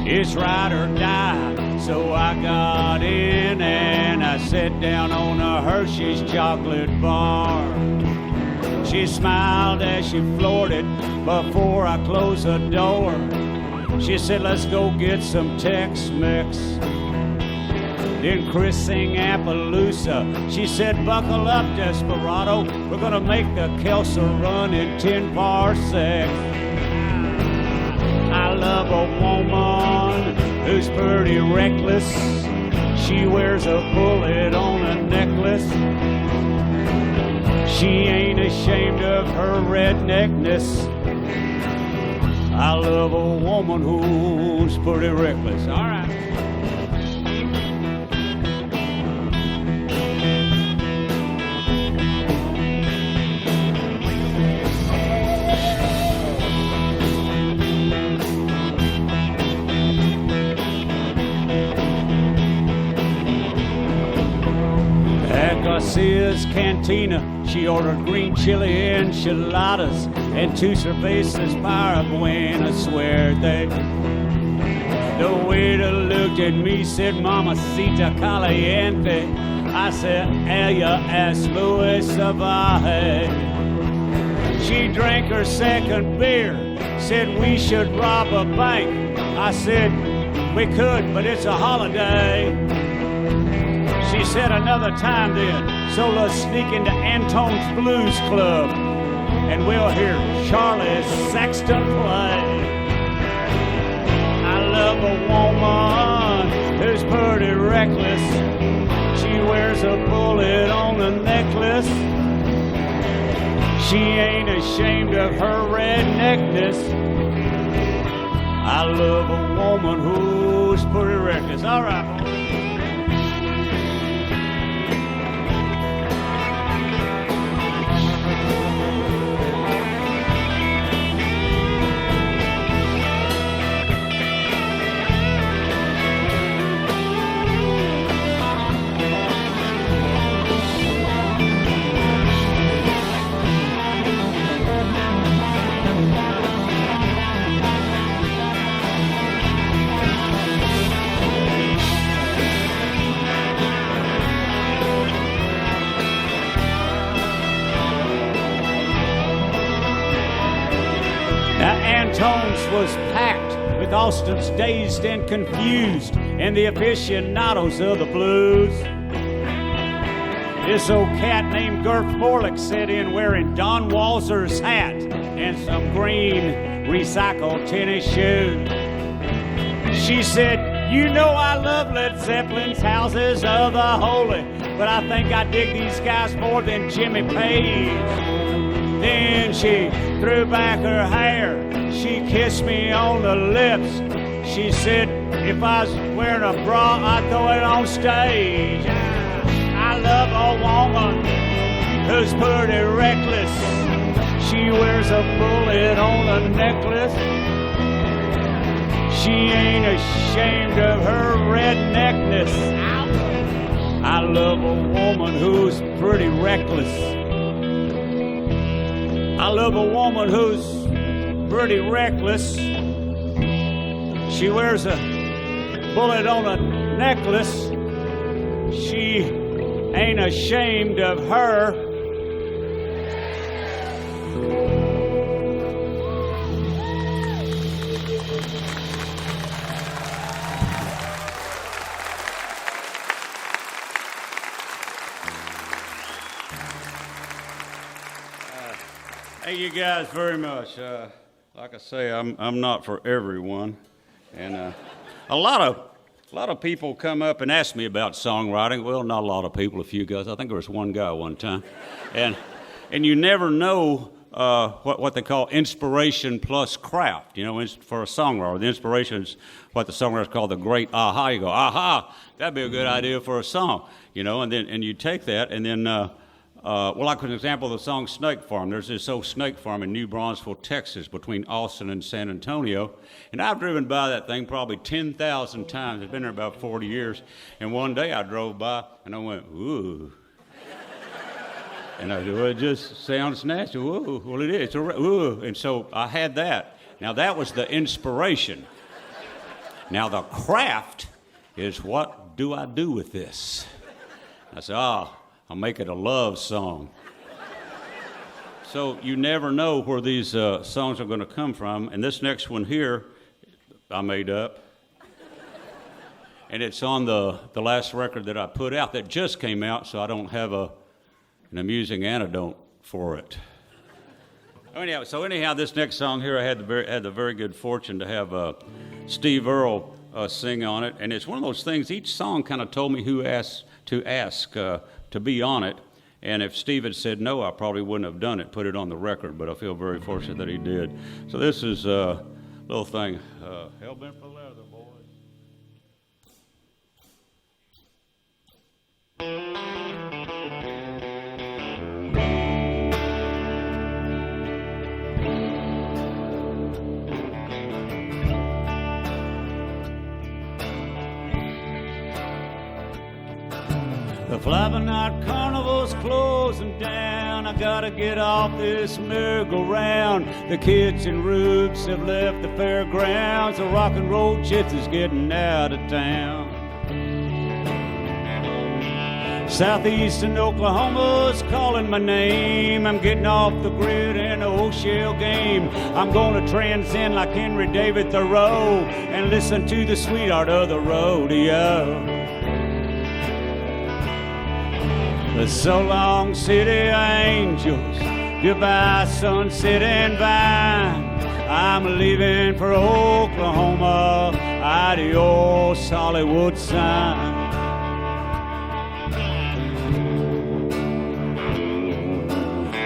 It's ride or die, so I got in and I sat down on a Hershey's chocolate bar. She smiled as she floored it before I closed the door. She said, let's go get some Tex-Mex. Then Chris sang Appaloosa. She said, buckle up, Desperado. We're gonna make the Kelso run in 10 parsecs. I love a woman who's pretty reckless. She wears a bullet on a necklace. She ain't ashamed of her redneckness. I love a woman who's pretty reckless. All right. Garcia's Cantina, she ordered green chili enchiladas and 2 cervezas para buena suerte. The waiter looked at me, said, Mamacita caliente. I said, ella es muy salvaje. She drank her second beer, said we should rob a bank. I said, we could, but it's a holiday. She said, another time then, so let's sneak into Antone's Blues Club and we'll hear Charlie Sexton play. I love a woman wears a bullet on the necklace. She ain't ashamed of her redneckness. I love a woman who's pretty reckless. All right, boys. Antone's was packed with Austin's dazed and confused and the aficionados of the blues. This old cat named Gert Forlick set in wearing Don Walser's hat and some green recycled tennis shoes. She said, you know I love Led Zeppelin's Houses of the Holy, but I think I dig these guys more than Jimmy Page. Then she threw back her hair. She kissed me on the lips. She said, if I was wearing a bra, I'd throw it on stage. I love a woman who's pretty reckless. She wears a bullet on a necklace. She ain't ashamed of her redneckness. I love a woman who's pretty reckless. I love a woman who's pretty reckless. She wears a bullet on a necklace. She ain't ashamed of her. Thank you guys very much. Like I say, I'm not for everyone, and a lot of people come up and ask me about songwriting. Well, not a lot of people, a few guys. I think there was one guy one time, and you never know what they call inspiration plus craft. You know, for a songwriter, the inspiration is what the songwriters call the great aha. You go, aha, that'd be a good idea for a song. You know, and you take that, and then. Well, like an example of the song Snake Farm. There's this old snake farm in New Braunfels, Texas, between Austin and San Antonio. And I've driven by that thing probably 10,000 times. It's been there about 40 years. And one day I drove by and I went, ooh. And I said, well, it just sounds natural. Ooh, well, it is. Ooh. And so I had that. Now, that was the inspiration. Now, the craft is, what do I do with this? I said, I'll make it a love song. So you never know where these songs are going to come from. And this next one here, I made up. And it's on the last record that I put out that just came out, so I don't have an amusing antidote for it. Anyhow, this next song here, I had the very good fortune to have Steve Earle sing on it. And it's one of those things, each song kind of told me who to ask to be on it, and if Steve had said no, I probably wouldn't have done it, put it on the record, but I feel very fortunate that he did. So this is a little thing, Hell-Bent for Leather, boys. The Fly-By-Night Carnival's closing down. I gotta get off this merry-go-round. The kids and Roots have left the fairgrounds. The rock and roll chits is getting out of town. Southeastern Oklahoma's calling my name. I'm getting off the grid in the O'Shell game. I'm gonna transcend like Henry David Thoreau and listen to the sweetheart of the rodeo. So long, city angels, goodbye, sunset and vine. I'm leaving for Oklahoma, adios, Hollywood sign.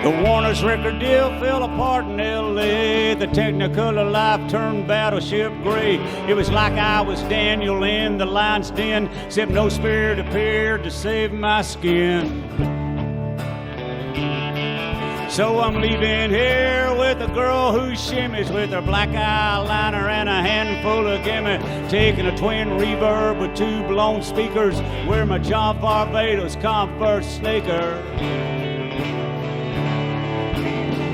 The Warner's record deal fell apart in L.A. The Technicolor life turned battleship gray. It was like I was Daniel in the lion's den, except no spirit appeared to save my skin. So I'm leaving here with a girl who shimmies with her black eyeliner and a handful of gimme, taking a twin reverb with 2 blown speakers, wear my John Barbados Converse sneaker.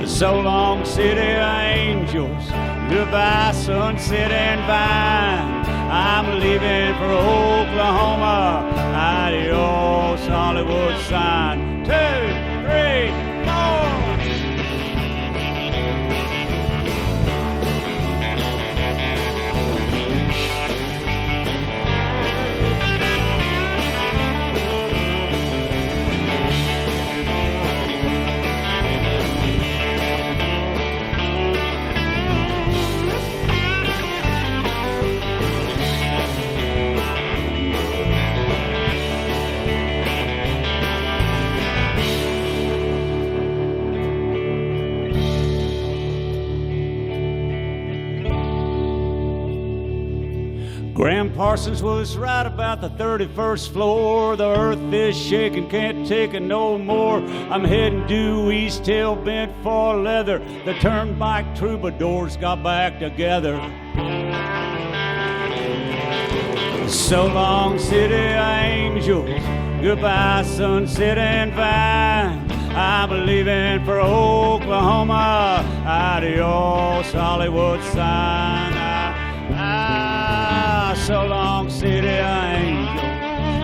So long, city angels, goodbye, sunset and vine. I'm leaving for Oklahoma, adios, Hollywood sign. 2, 3, 4. Graham Parsons was right about the 31st floor. The earth is shaking, can't take it no more. I'm heading due east, tail bent for leather. The turnpike troubadours got back together. So long, city angels, goodbye, sunset and vine. I'm leaving for Oklahoma, adios, Hollywood sign. So long, city angel,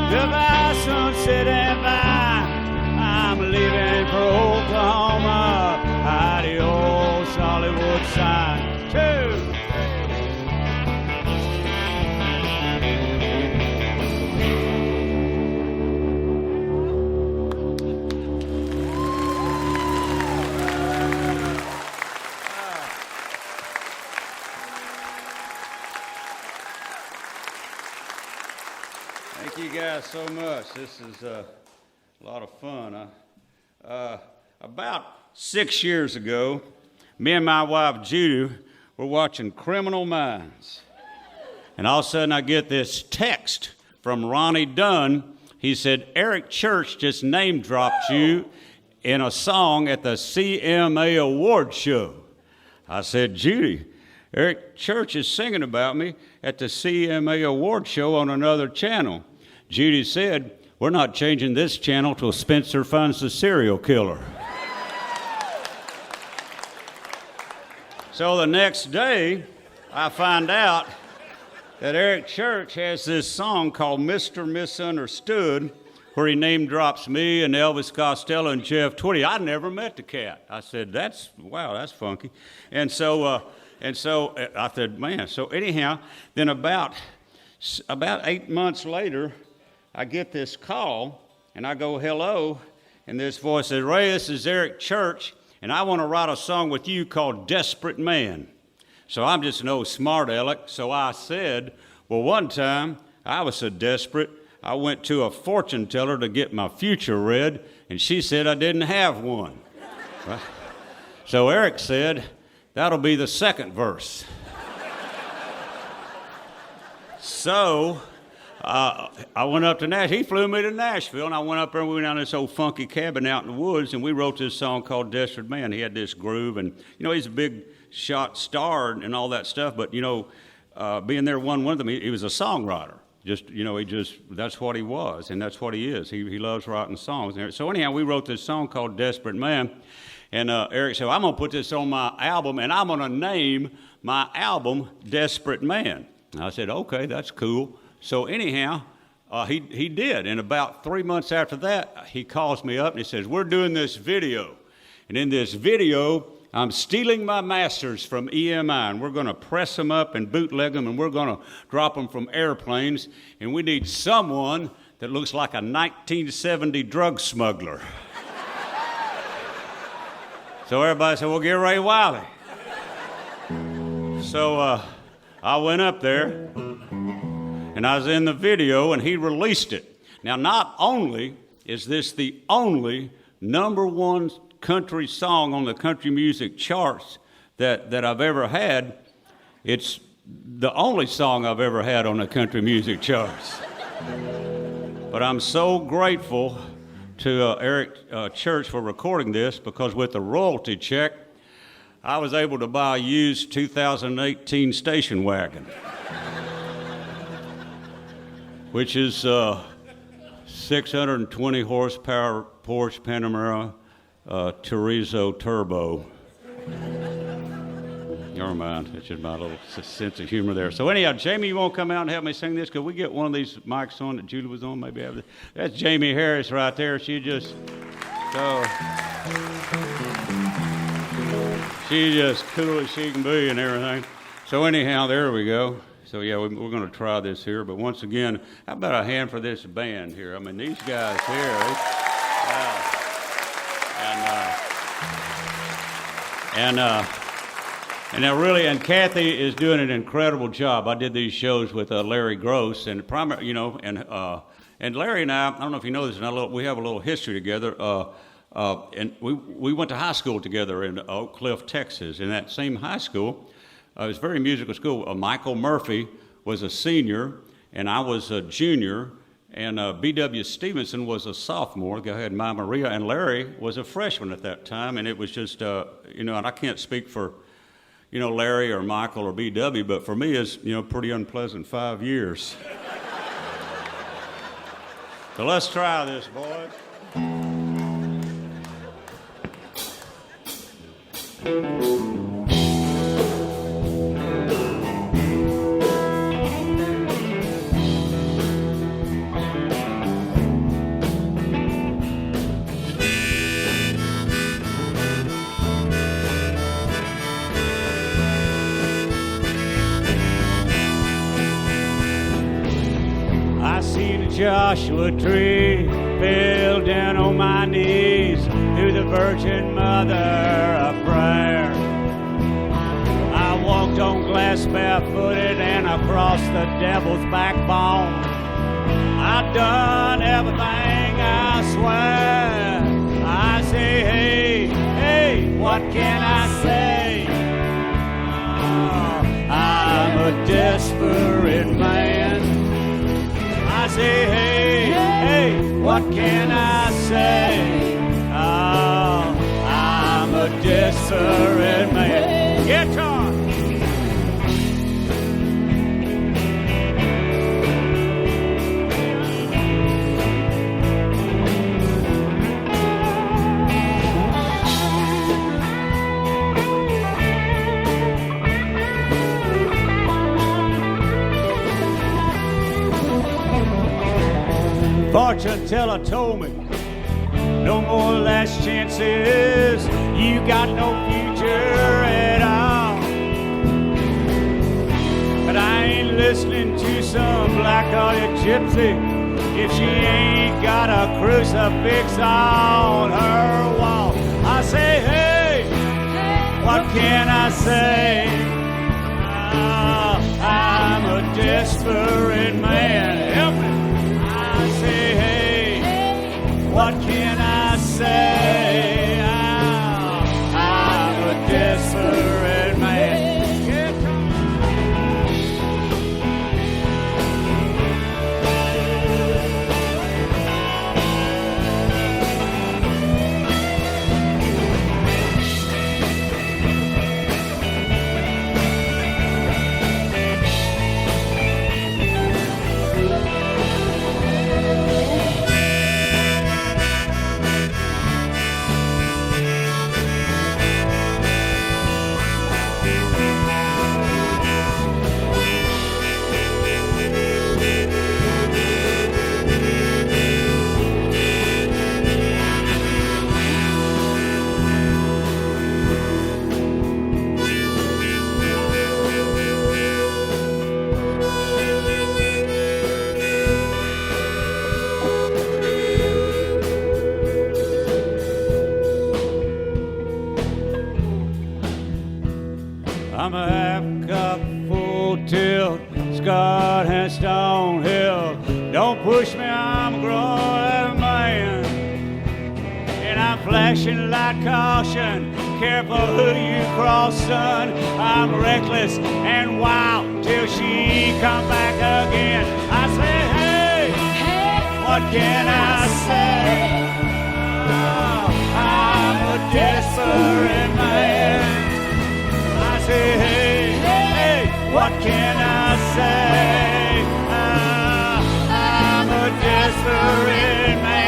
goodbye, sunset and vine. I'm leaving for Oklahoma, adios, Hollywood sign. 2. Thank you guys so much. This is a lot of fun. About 6 years ago, me and my wife Judy were watching Criminal Minds. And all of a sudden I get this text from Ronnie Dunn. He said, Eric Church just name dropped you in a song at the CMA Award show. I said, Judy, Eric Church is singing about me at the CMA Award show on another channel. Judy said, we're not changing this channel till Spencer finds the serial killer. So the next day, I find out that Eric Church has this song called Mr. Misunderstood, where he name drops me and Elvis Costello and Jeff Tweedy. I never met the cat. I said, wow, that's funky. And so I said, man. So anyhow, then about 8 months later, I get this call, and I go, hello, and this voice says, Ray, this is Eric Church, and I want to write a song with you called Desperate Man. So I'm just an old smart aleck, so I said, well, one time, I was so desperate, I went to a fortune teller to get my future read, and she said I didn't have one. Right? So Eric said, that'll be the second verse. So I went up to Nashville. He flew me to Nashville, and I went up there, and we went down to this old funky cabin out in the woods, and we wrote this song called Desperate Man. He had this groove, and, he's a big shot star and all that stuff, but, being there one of them, he was a songwriter. That's what he was, and that's what he is. He loves writing songs. So anyhow, we wrote this song called Desperate Man, and Eric said, I'm going to put this on my album, and I'm going to name my album Desperate Man. And I said, okay, that's cool. So anyhow, he did. And about 3 months after that, he calls me up and he says, we're doing this video. And in this video, I'm stealing my masters from EMI, and we're going to press them up and bootleg them, and we're going to drop them from airplanes. And we need someone that looks like a 1970 drug smuggler. So everybody said, well, get Ray Wylie. So I went up there, and I was in the video, and he released it. Now, not only is this the only #1 country song on the country music charts that I've ever had. It's the only song I've ever had on the country music charts. But I'm so grateful to Eric Church for recording this, because with the royalty check, I was able to buy a used 2018 station wagon, which is 620 horsepower Porsche Panamera Terrazzo Turbo. Never mind, it's just my little sense of humor there. So anyhow, Jamie, you won't come out and help me sing this? Could we get one of these mics on that Julie was on? Maybe have this. That's Jamie Harris right there. She's just cool as she can be and everything. So anyhow, there we go. So yeah, we're going to try this here. But once again, how about a hand for this band here? I mean, these guys here. And Kathy is doing an incredible job. I did these shows with Larry Gross, and and Larry and I don't know if you know this, we have a little history together. And we went to high school together in Oak Cliff, Texas. In that same high school, it was a very musical school. Michael Murphy was a senior, and I was a junior, and B.W. Stevenson was a sophomore. Go ahead, Ma Maria, and Larry was a freshman at that time. And it was just, and I can't speak for, Larry or Michael or B.W., but for me, it's, pretty unpleasant 5 years. So let's try this, boys. Joshua tree, fell down on my knees to the Virgin Mother of prayer. I walked on glass barefooted and across the devil's backbone. I've done everything, I swear. I say, hey, what can I say? Oh, I'm a desperate man. I say, hey, what can I say? Oh, I'm a desperate man. Guitar! Fortune teller told me, no more last chances, you got no future at all. But I ain't listening to some black-hearted gypsy if she ain't got a crucifix on her wall. I say, hey, what can I say? I'm a desperate man. Help me. What can I say? I'm a desperate man. I'm a half cup full tilt, Scott and Stonehill. Don't push me, I'm a grown man. And I'm flashing light caution. Careful who you cross, son. I'm reckless and wild till she come back again. I say, hey, what can I say? Oh, I'm a desperate man. I say, hey, what can I say? I'm a desperate man.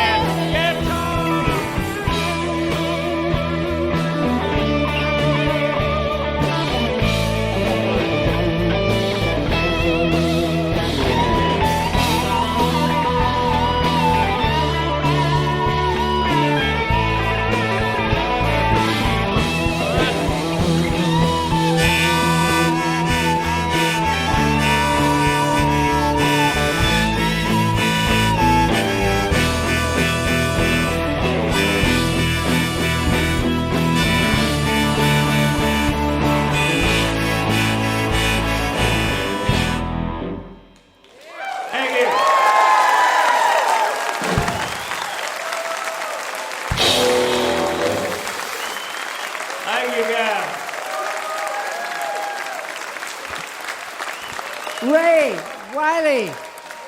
Ray, Wylie,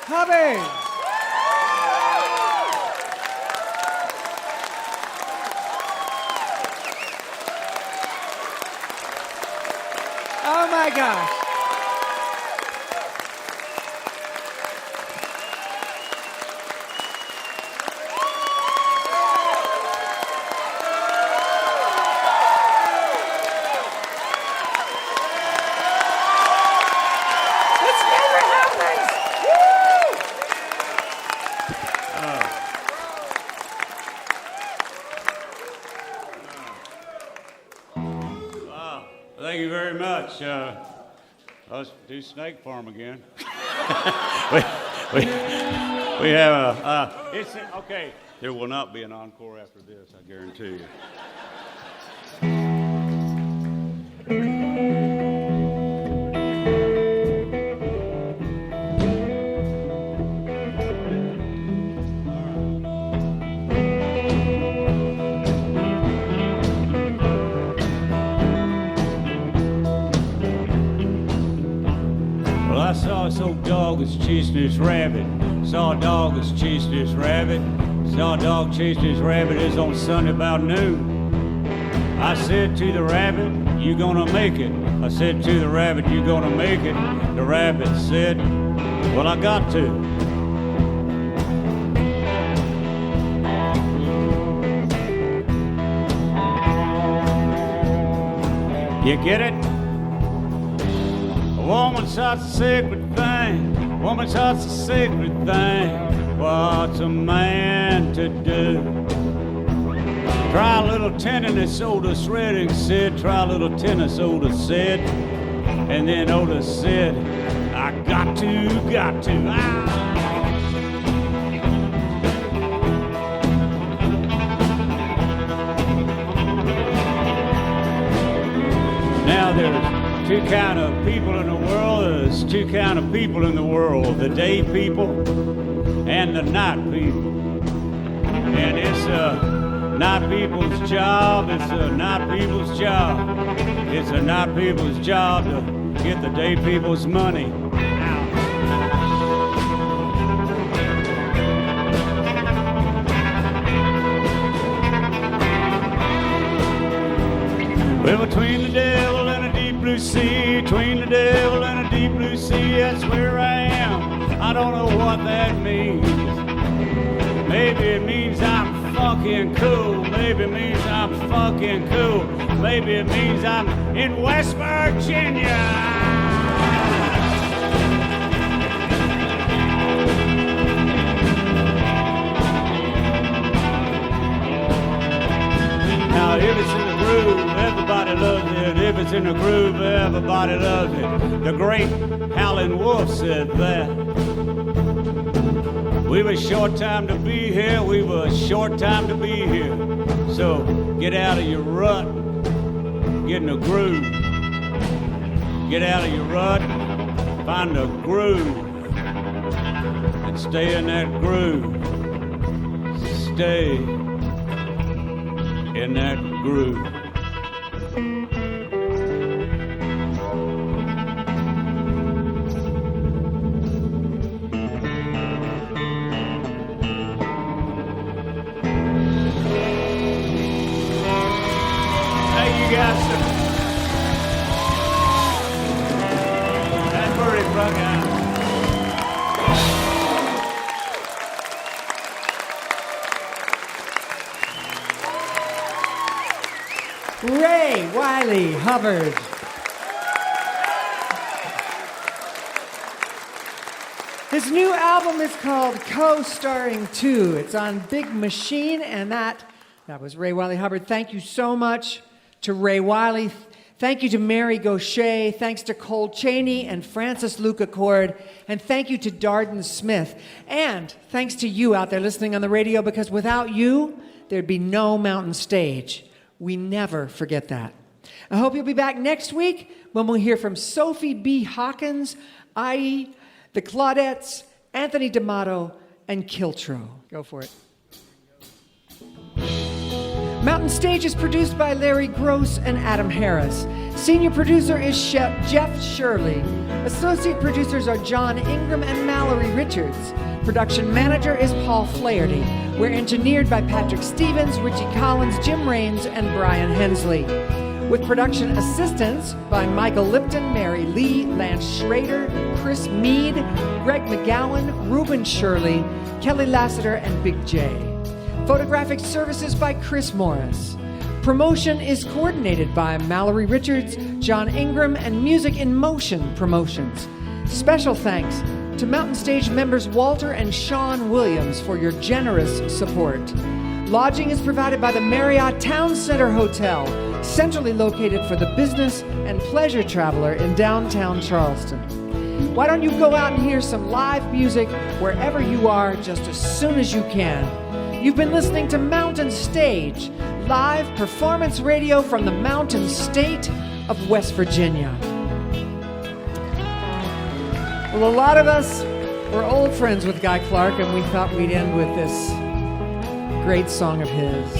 Hubbard. Oh my gosh. Thank you very much. Let's do Snake Farm again. we have okay. There will not be an encore after this, I guarantee you. I saw this old dog was chasing his rabbit. Saw a dog was chasing his rabbit. Saw a dog chasing his rabbit. It was on Sunday about noon. I said to the rabbit, you gonna make it. I said to the rabbit, you gonna make it. The rabbit said, well, I got to. You get it? A woman's heart's a sacred thing. Woman's heart's a sacred thing. What's a man to do? Try a little tenderness, Otis Redding said. Try a little tenderness, Otis said. And then Otis said, I got to. Ah! Now there's two kind of people in the world. There's two kind of people in the world. The day people and the night people. And it's night people's job. It's a night people's job. It's a night people's job to get the day people's money. Well, between the devil and a deep blue sea, between the devil and a deep blue sea, that's where I am. I don't know what that means. Maybe it means I'm fucking cool. Maybe it means I'm fucking cool. Maybe it means I'm in West Virginia. Now, if it's in the groove, everybody loves it. If it's in the groove, everybody loves it. The great Howlin' Wolf said that. We've a short time to be here. We've a short time to be here. So get out of your rut. Get in a groove. Get out of your rut. Find a groove. And stay in that groove. Stay in that groove. Hey, you guys. That's pretty fucking. Ray Wylie Hubbard. His new album is called Co-Starring 2. It's on Big Machine, and that was Ray Wylie Hubbard. Thank you so much to Ray Wylie. Thank you to Mary Gauthier. Thanks to Cole Chaney and Francis Luca Cord. And thank you to Darden Smith. And thanks to you out there listening on the radio, because without you, there'd be no Mountain Stage. We never forget that. I hope you'll be back next week when we'll hear from Sophie B. Hawkins, i.e., the Claudettes, Anthony D'Amato, and Kiltro. Go for it. Mountain Stage is produced by Larry Gross and Adam Harris. Senior producer is Chef Jeff Shirley. Associate producers are John Ingram and Mallory Richards. Production manager is Paul Flaherty. We're engineered by Patrick Stevens, Richie Collins, Jim Raines, and Brian Hensley. With production assistance by Michael Lipton, Mary Lee, Lance Schrader, Chris Mead, Greg McGowan, Reuben Shirley, Kelly Lassiter, and Big J. Photographic services by Chris Morris. Promotion is coordinated by Mallory Richards, John Ingram, and Music in Motion Promotions. Special thanks to Mountain Stage members Walter and Sean Williams for your generous support. Lodging is provided by the Marriott Town Center Hotel, centrally located for the business and pleasure traveler in downtown Charleston. Why don't you go out and hear some live music wherever you are just as soon as you can? You've been listening to Mountain Stage, live performance radio from the Mountain State of West Virginia. Well, a lot of us were old friends with Guy Clark, and we thought we'd end with this great song of his.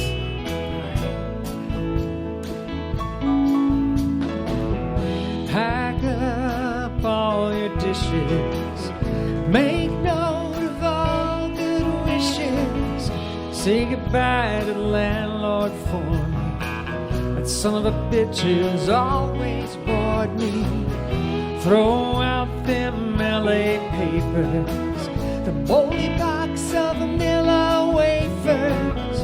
Pack up all your dishes, make note of all good wishes, say goodbye to the landlord for me. That son of a bitch has always bored me. Throw out them LA papers, the moldy box of vanilla wafers.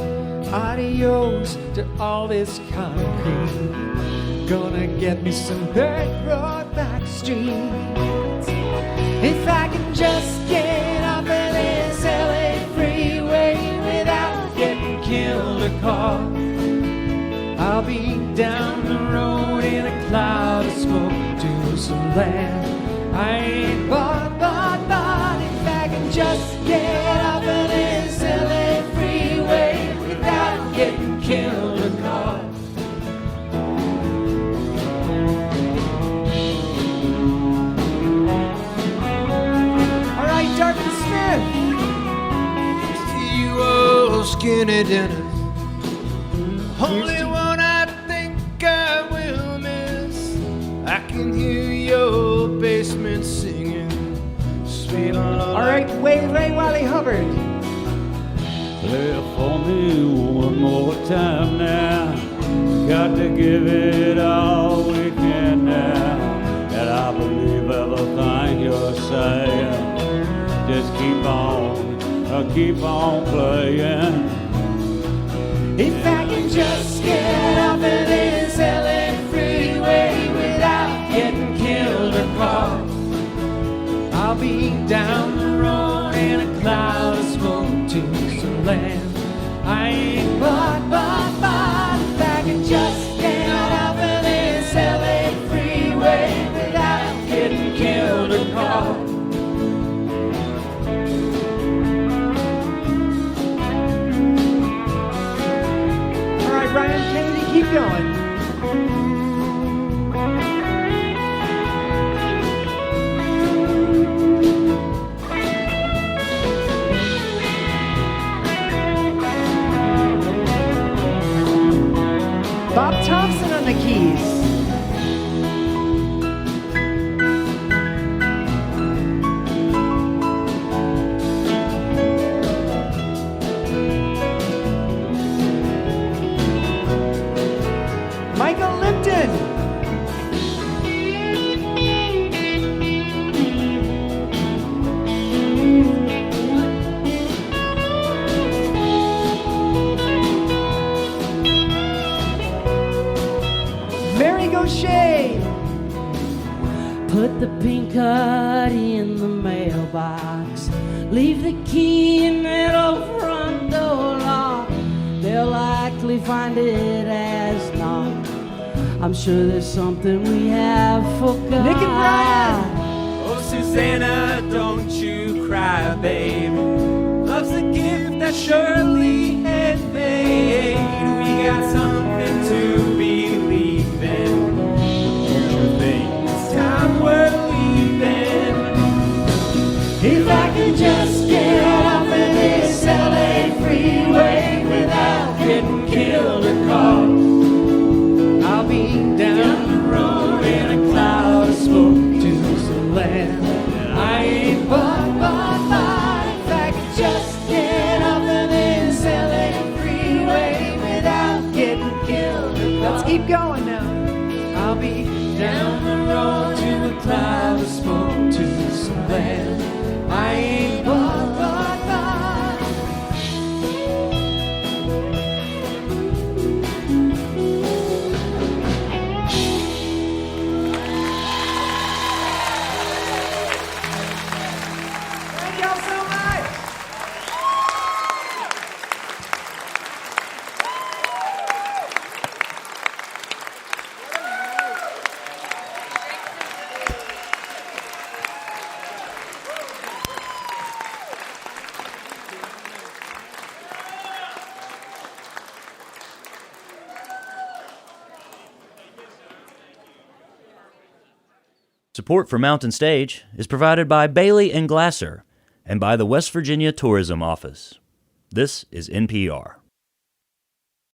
Adios to all this concrete. Gonna get me some dirt road back streets. If I can just get off of this LA freeway without getting killed or caught, I'll be down the road in a cloud of smoke to some land I ain't bought. If I can just get off of this LA freeway without getting killed or caught. All right, Darden Smith. You old skinny dinner, only one I think I will miss. I can hear your basement singing sweet love. All right, Ray Wylie Hubbard. Play it for me one more time now. Got to give it all we can now. And I believe everything you're saying. Just keep on playing. If I can just get off of this LA freeway without getting killed or caught, I'll be down the road in a cloud of smoke to some land I ain't bought. If I can just get off of this LA freeway without getting killed or caught. Brian Kennedy, keep going. Put the pink hoodie in the mailbox. Leave the key in that old front door lock. They'll likely find it as not. I'm sure there's something we have forgot. Nick and Brian! Oh, Susanna, don't you cry, baby. Love's a gift that Shirley had made. We got something to believe in. Don't you think it's time we're leaving? If I could just get off of this LA freeway without getting killed or caught, I'll be down the road in a cloud of smoke to some land that I ain't but. if I could just get off of this LA freeway without getting killed or caught. Let's keep going now. I'll be down the road to a cloud of smoke to some land I ain't but. Thank y'all so much. Support for Mountain Stage is provided by Bailey and Glasser and by the West Virginia Tourism Office. This is NPR.